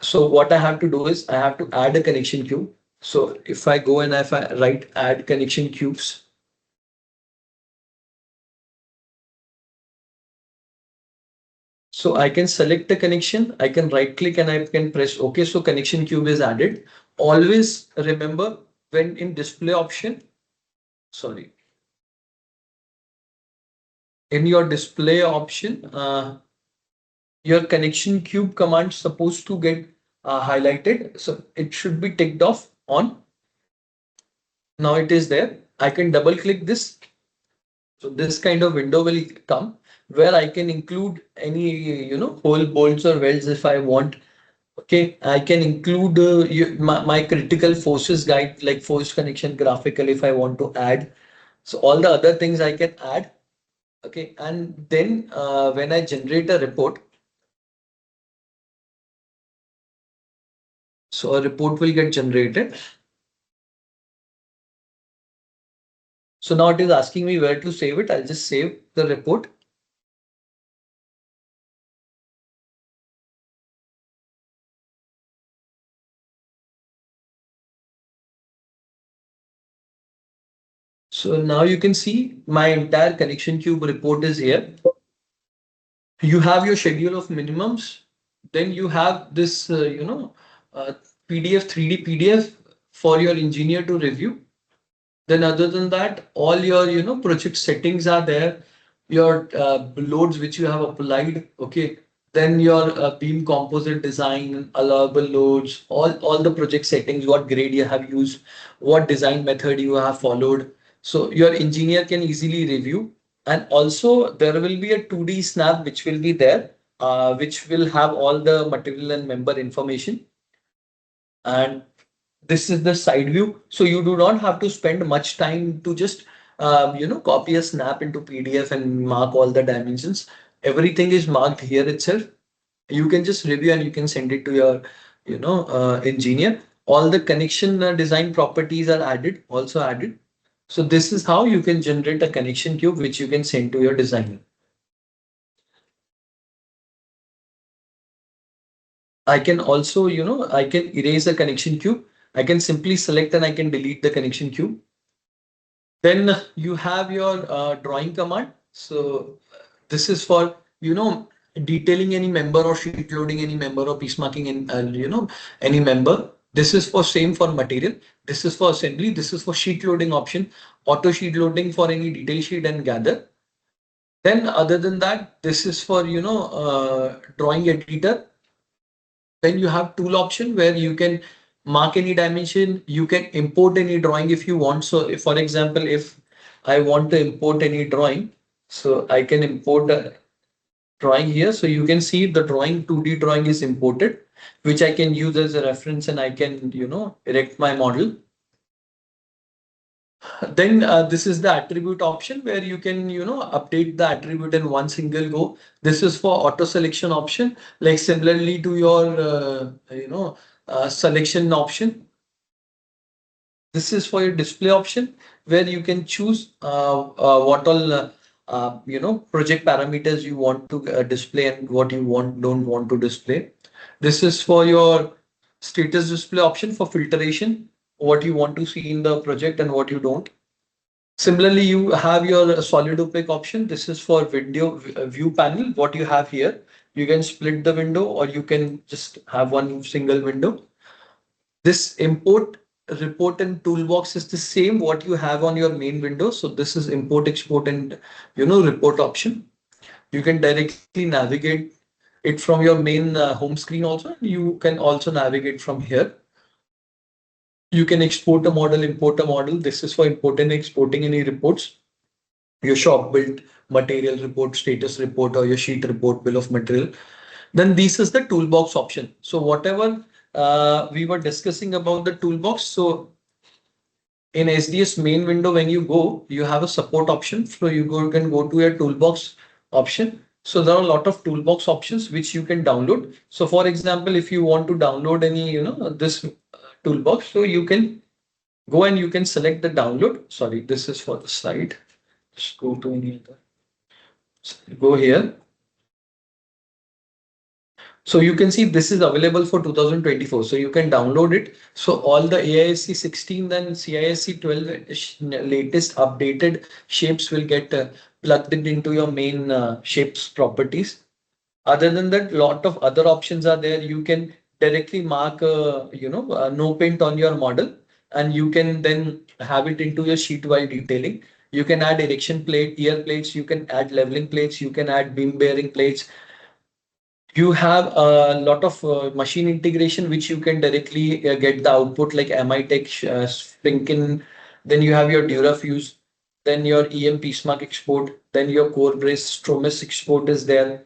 so what I have to do is I have to add a connection cube. So if I go and if I write add connection cubes, so I can select the connection, I can right click and I can press OK. So connection cube is added. Always remember when in display option, sorry, in your display option, your connection cube command supposed to get highlighted. So it should be ticked off on. Now it is there. I can double click this. So this kind of window will come where I can include any, hole bolts or welds if I want. Okay, I can include my critical forces guide like force connection graphical if I want to add. So all the other things I can add. Okay, and then when I generate a report, so a report will get generated. So now it is asking me where to save it. I'll just save the report. So now you can see my entire connection cube report is here. You have your schedule of minimums. Then you have this, PDF, 3D PDF for your engineer to review. Then other than that, all your, project settings are there. Your loads which you have applied. Okay. Then your beam composite design, allowable loads, all the project settings, what grade you have used, what design method you have followed. So your engineer can easily review. And also there will be a 2D snap which will be there, which will have all the material and member information. And this is the side view. So you do not have to spend much time to just, copy a snap into PDF and mark all the dimensions. Everything is marked here itself. You can just review and you can send it to your, engineer. All the connection design properties are also added. So this is how you can generate a connection cube, which you can send to your designer. I can also, I can erase a connection cube. I can simply select and I can delete the connection cube. Then you have your drawing command. So this is for, detailing any member or sheet loading any member or piece marking in, any member. This is for same for material. This is for assembly. This is for sheet loading option, auto sheet loading for any detail sheet and gather. Then other than that, this is for, drawing editor. Then you have tool option where you can mark any dimension. You can import any drawing if you want. So if, for example, if I want to import any drawing, so I can import a drawing here. So you can see the drawing, 2D drawing is imported, which I can use as a reference and I can, erect my model. Then this is the attribute option where you can, update the attribute in one single go. This is for auto selection option, like similarly to your, selection option. This is for your display option where you can choose what all, project parameters you want to display and what you don't want to display. This is for your status display option for filtration, what you want to see in the project and what you don't. Similarly, you have your solid opaque option. This is for video view panel. What you have here, you can split the window or you can just have one single window. This import report and toolbox is the same what you have on your main window. So this is import, export, and report option. You can directly navigate it from your main home screen also. You can also navigate from here. You can export a model, import a model. This is for importing and exporting any reports. Your shop built material report, status report, or your sheet report, bill of material. Then this is the toolbox option. So whatever we were discussing about the toolbox. So in SDS main window, when you go, you have a support option. So can go to your toolbox option. So there are a lot of toolbox options which you can download. So for example, if you want to download any, this toolbox, so you can go and you can select the download. Sorry, this is for the slide. Just go to any other. Go here. So you can see this is available for 2024. So you can download it. So all the AISC 16 and CISC 12 latest updated shapes will get plugged into your main shapes properties. Other than that, lot of other options are there. You can directly mark, no paint on your model, and you can then have it into your sheet while detailing. You can add erection plate, ear plates. You can add leveling plates. You can add beam bearing plates. You have a lot of machine integration, which you can directly get the output like MITech, Sprinkin. Then you have your Durafuse, then your EM piecemark export, then your core brace Stromus export is there.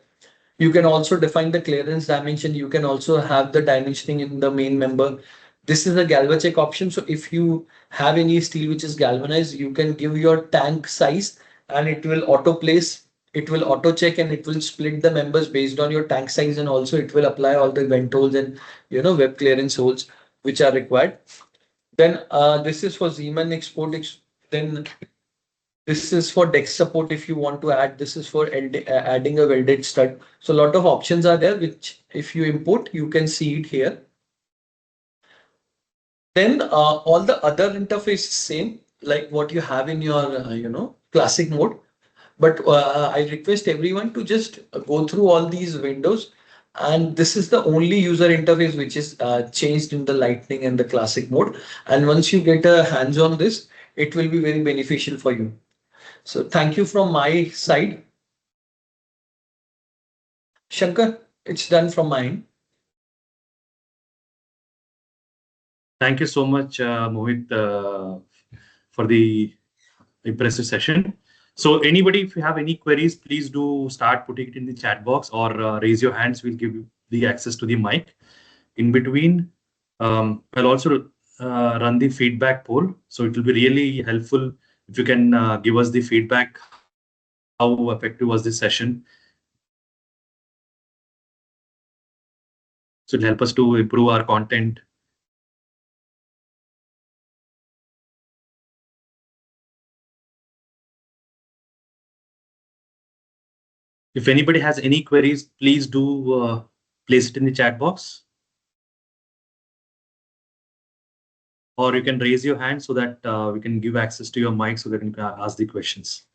You can also define the clearance dimension. You can also have the dimensioning in the main member. This is a galvacheck option. So if you have any steel which is galvanized, you can give your tank size and it will auto place, it will auto check, and it will split the members based on your tank size, and also it will apply all the vent holes and web clearance holes which are required. Then this is for Zeman export. Then this is for deck support if you want to add. This is for adding a welded stud. So a lot of options are there, which if you import, you can see it here. Then all the other interface is same like what you have in your classic mode. But I request everyone to just go through all these windows. And this is the only user interface which is changed in the lightning and the classic mode. And once you get a hands on this, it will be very beneficial for you. So thank you from my side. Shankar, it's done from mine. Thank you so much, Mohit, for the impressive session. So anybody, if you have any queries, please do start putting it in the chat box or raise your hands. We'll give you the access to the mic. In between, I'll also run the feedback poll. So it will be really helpful if you can give us the feedback. How effective was this session? So it'll help us to improve our content. If anybody has any queries, please do place it in the chat box. Or you can raise your hand so that we can give access to your mic so that you can ask the questions.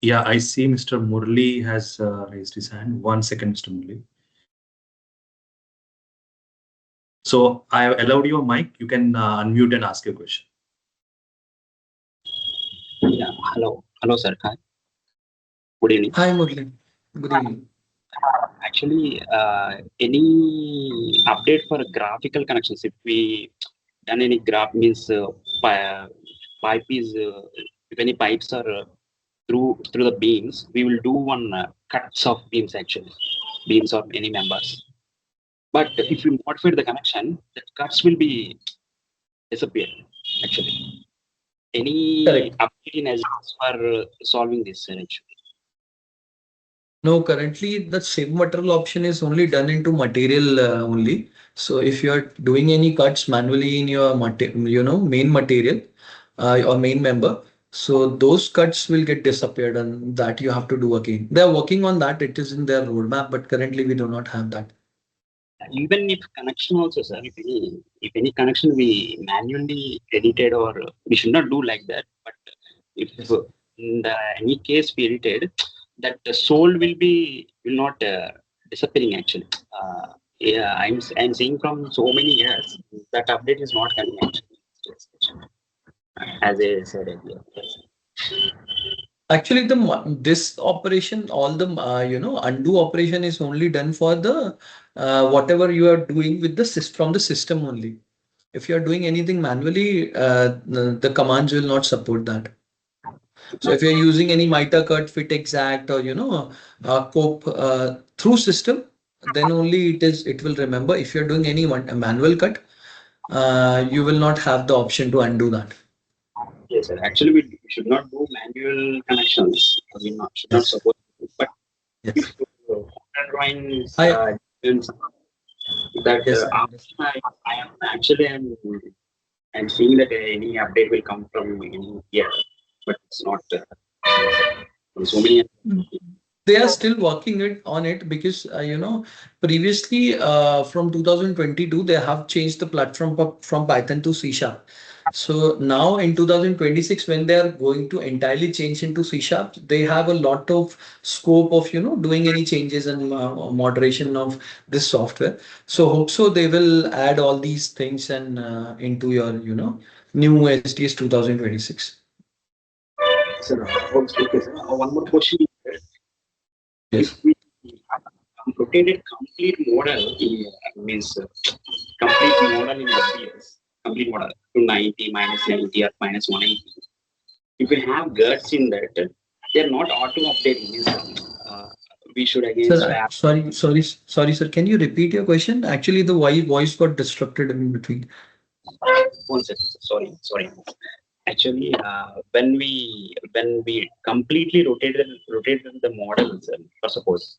Yeah, I see Mr. Murli has raised his hand. 1 second, Mr. Murli. So I have allowed your mic. You can unmute and ask your question. Yeah, hello, sir. Hi. Good evening. Hi, Murli. Good evening. Actually, any update for graphical connections? If we done any graph means pipe is if any pipes are through the beams, we will do one cuts of beams actually, beams of any members. But if we modify the connection, the cuts will be disappear actually. Any update in as for solving this actually? No, currently the save material option is only done into material only. So if you are doing any cuts manually in your main material or main member, So those cuts will get disappeared and that you have to do again. They're working on that. It is in their roadmap, but currently we do not have that. Even if connection also, sir, if any connection we manually edited, or we should not do like that. But if Yes. in any case we edited, that the soul will not disappearing actually. Yeah, I'm seeing from so many years that update is not coming actually. As I said earlier. Yes. Actually, this operation, all the undo operation is only done for the whatever you are doing with the from the system only. If you are doing anything manually, the commands will not support that. So if you're using any MITA cut, fit exact, or cope through system, then only it will remember. If you're doing any a manual cut, you will not have the option to undo that. Yes, sir. Actually, we should not do manual connections. Should not Yes. support. But Yes. if drawings, I that yes, I understand. I am actually I'm seeing that any update will come from any year, but it's not from so many. They are still working on it because previously from 2022 they have changed the platform from Python to C Sharp. So now in 2026 when they are going to entirely change into C Sharp, they have a lot of scope of doing any changes and moderation of this software. So hope so they will add all these things and into your new SDS 2026. Sir, okay, sir. One more question. Yes. If we rotated complete model means complete model in the PS, complete model to 90 minus 90 or minus 180. If we have guts in that, they're not auto updating. Means, we should again Sir, swap. sorry, sir. Can you repeat your question? Actually, the voice got disrupted in between. One second, sir. Sorry. Actually, when we completely rotated the models, for suppose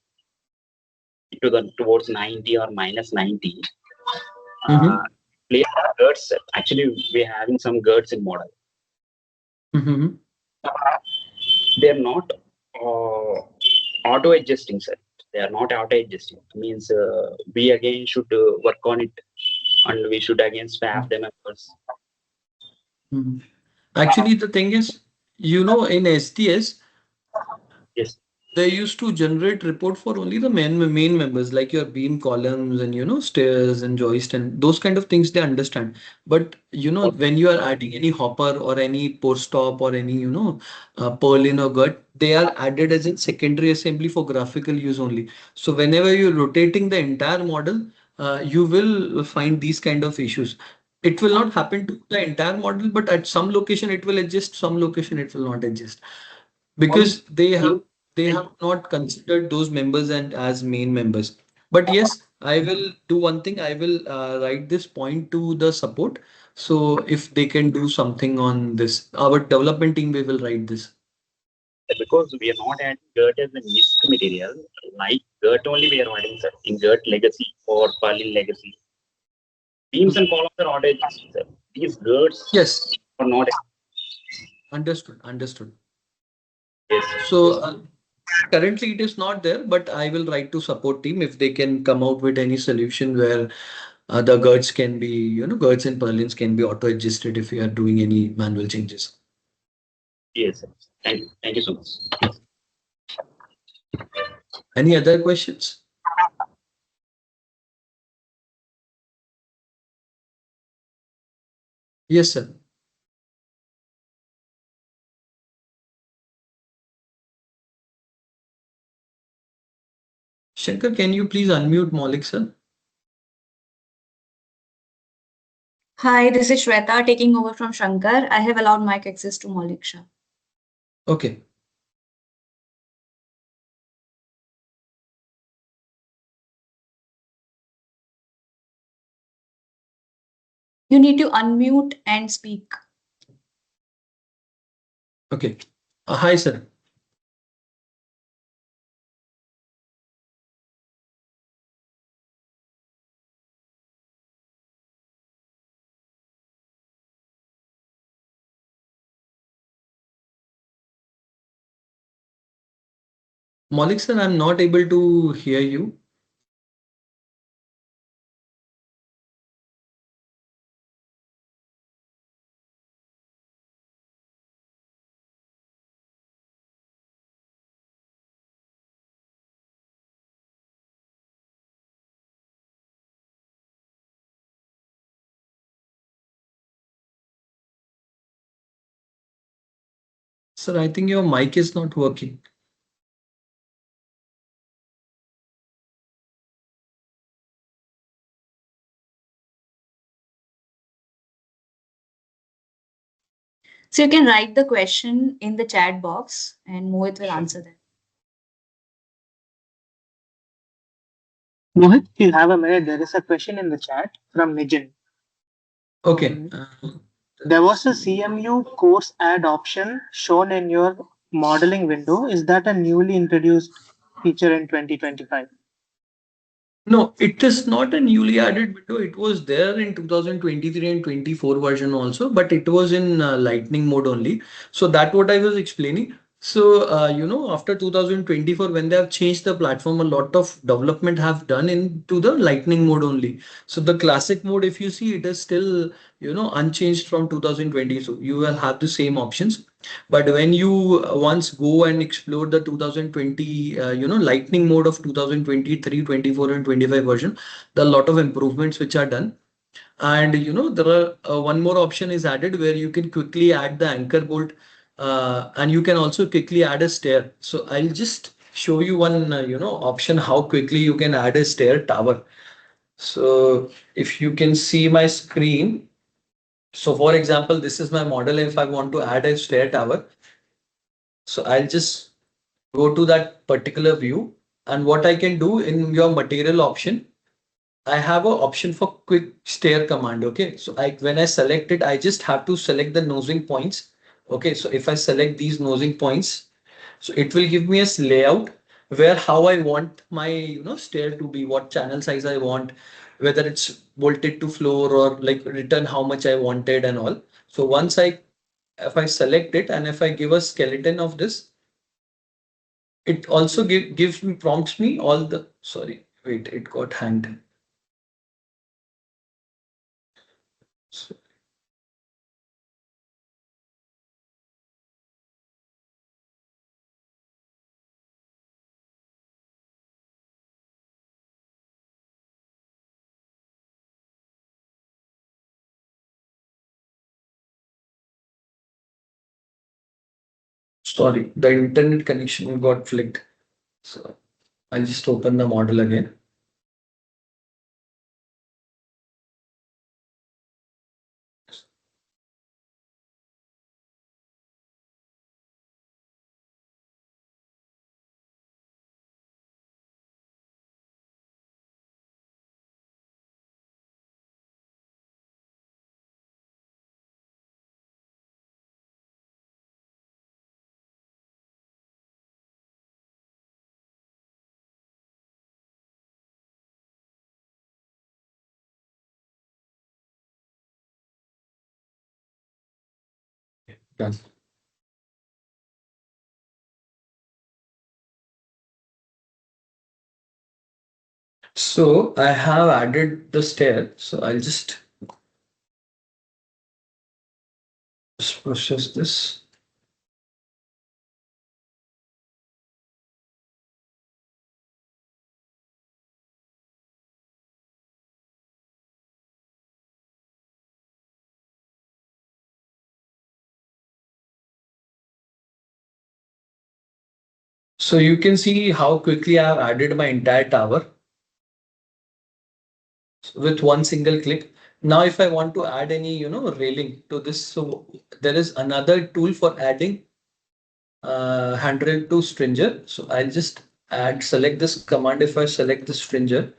towards 90 or minus 90, Mm-hmm. play guts. Actually, we're having some guts in model. Mm-hmm. They're not uh, auto adjusting, sir. They are not auto adjusting. Means we again should work on it, and we should again swap them members. Mm-hmm. Actually, the thing is, in SDS, Yes. they used to generate report for only the main members like your beam columns and stairs and joist and those kind of things they understand. But when you are adding any hopper or any post stop or any purlin or gut, they are added as a secondary assembly for graphical use only. So whenever you're rotating the entire model, you will find these kind of issues. It will not happen to the entire model, but at some location it will adjust, some location it will not adjust because they have not considered those members and as main members. But yes, I will do one thing. I will write this point to the support. So if they can do something on this, our development team, we will write this. Because we are not adding GERT as a mixed material, like GERT only we are adding, sir, in GERT legacy or Perlin legacy. Beams and columns are auto adjusted, sir. These GERTs Yes, are not. understood. Yes. So currently it is not there, but I will write to support team if they can come out with any solution where the girds can be, girds and purlins can be auto adjusted if you are doing any manual changes. Yes, sir. Thank you. Thank you so much. Any other questions? Yes, sir. Shankar, can you please unmute Maulik, sir? Hi, this is Shweta taking over from Shankar. I have allowed mic access to Maulik Shah. Okay. You need to unmute and speak. Okay. Hi, sir. Maulik sir, I'm not able to hear you. Sir, I think your mic is not working. So you can write the question in the chat box and Mohit will answer that. Mohit, you have a minute. There is a question in the chat from Nijin. Okay. There was a CMU course add option shown in your modeling window. Is that a newly introduced feature in 2025? No, it is not a newly added window. It was there in 2023 and 24 version also, but it was in lightning mode only. So that what I was explaining. So, after 2024, when they have changed the platform, a lot of development have done into the lightning mode only. So the classic mode, if you see, it is still, unchanged from 2020. So you will have the same options. But when you once go and explore the 2020, lightning mode of 2023, 24, and 25 version, there are a lot of improvements which are done. And there are one more option is added where you can quickly add the anchor bolt, and you can also quickly add a stair. So I'll just show you one, option how quickly you can add a stair tower. So if you can see my screen, so for example, this is my model. If I want to add a stair tower, so I'll just go to that particular view. And what I can do in your material option, I have an option for quick stair command. Okay. So when I select it, I just have to select the nosing points. Okay. So if I select these nosing points, so it will give me a layout where how I want my, stair to be, what channel size I want, whether it's bolted to floor or like written how much I wanted and all. So if I select it and if I give a skeleton of this, it also gives me prompts me all the sorry wait it got hanged. So, sorry, the internet connection got flicked. So I'll just open the model again. Done. So I have added the stair. So I'll just process this. So you can see how quickly I have added my entire tower with one single click. Now, if I want to add any, railing to this, so there is another tool for adding handrail to stringer. So I'll just select this command. If I select the stringer,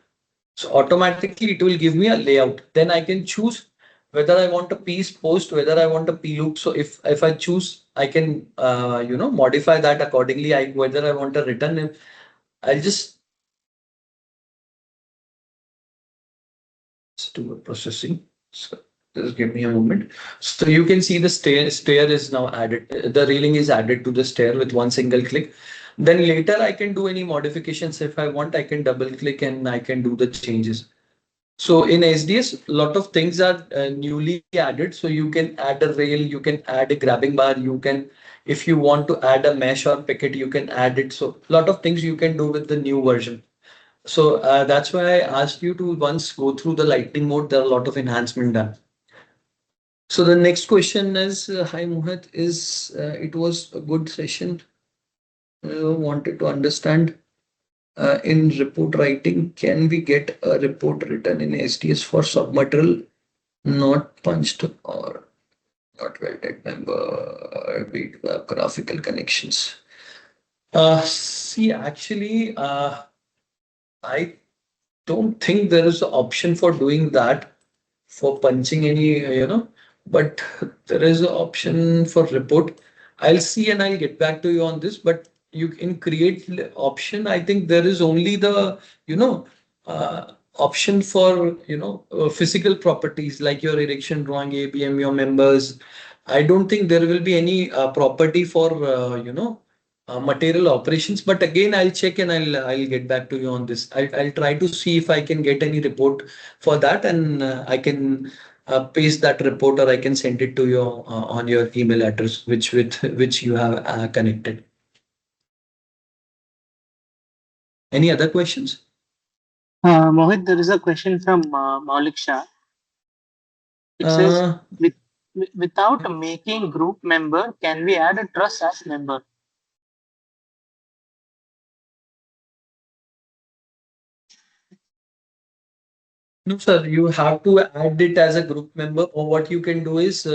so automatically it will give me a layout. Then I can choose whether I want a piece post, whether I want a P loop. So if I choose, I can modify that accordingly. Whether I want a return, I'll just do a processing. So just give me a moment. So you can see the stair is now added. The railing is added to the stair with one single click. Then later I can do any modifications. If I want, I can double click and I can do the changes. So in SDS, a lot of things are newly added. So you can add a rail, you can add a grabbing bar, you can, if you want to add a mesh or picket, you can add it. So a lot of things you can do with the new version. So that's why I asked you to once go through the lightning mode. There are a lot of enhancement done. So the next question is, hi Mohit, it was a good session. Wanted to understand in report writing, can we get a report written in SDS for submaterial not punched or not welded member with graphical connections? See, actually, I don't think there is an option for doing that for punching any, but there is an option for report. I'll see and I'll get back to you on this, but you can create option. I think there is only the, option for, physical properties like your erection drawing, ABM, your members. I don't think there will be any property for, material operations. But again, I'll check and I'll get back to you on this. I'll try to see if I can get any report for that, and I can paste that report, or I can send it to you on your email address, which you have connected. Any other questions? Mohit, there is a question from Maulik Shah. It says, without making group member, can we add a trust as member? No, sir, you have to add it as a group member, or what you can do is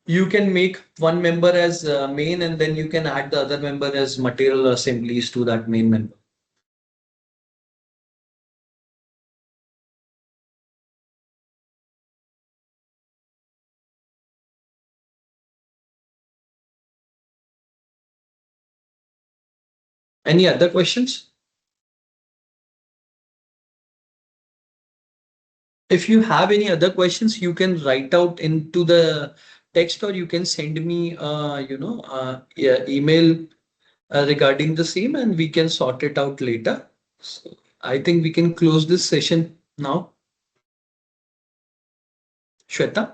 you can make one member as main, and then you can add the other member as material assemblies to that main member. Any other questions? If you have any other questions, you can write out into the text, or you can send me, email regarding the same, and we can sort it out later. So I think we can close this session now. Shweta?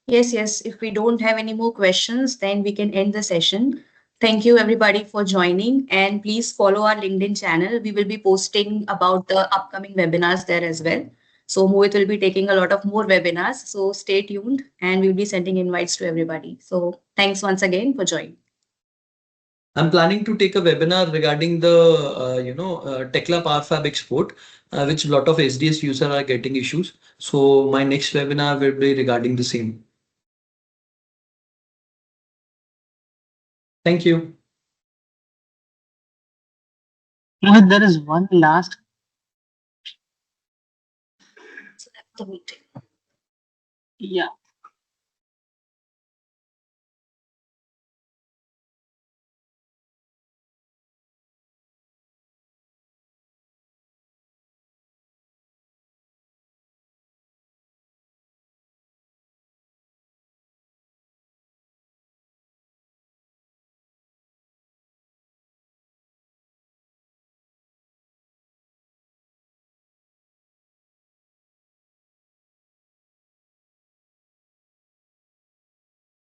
Yes. If we don't have any more questions, then we can end the session. Thank you everybody for joining, and please follow our LinkedIn channel. We will be posting about the upcoming webinars there as well. So Mohit will be taking a lot of more webinars. So stay tuned, and we'll be sending invites to everybody. So thanks once again for joining. I'm planning to take a webinar regarding the, Tekla PowerFab export, which a lot of SDS users are getting issues. So my next webinar will be regarding the same. Thank you. Mohit, there is one last. So that's the meeting. Yeah.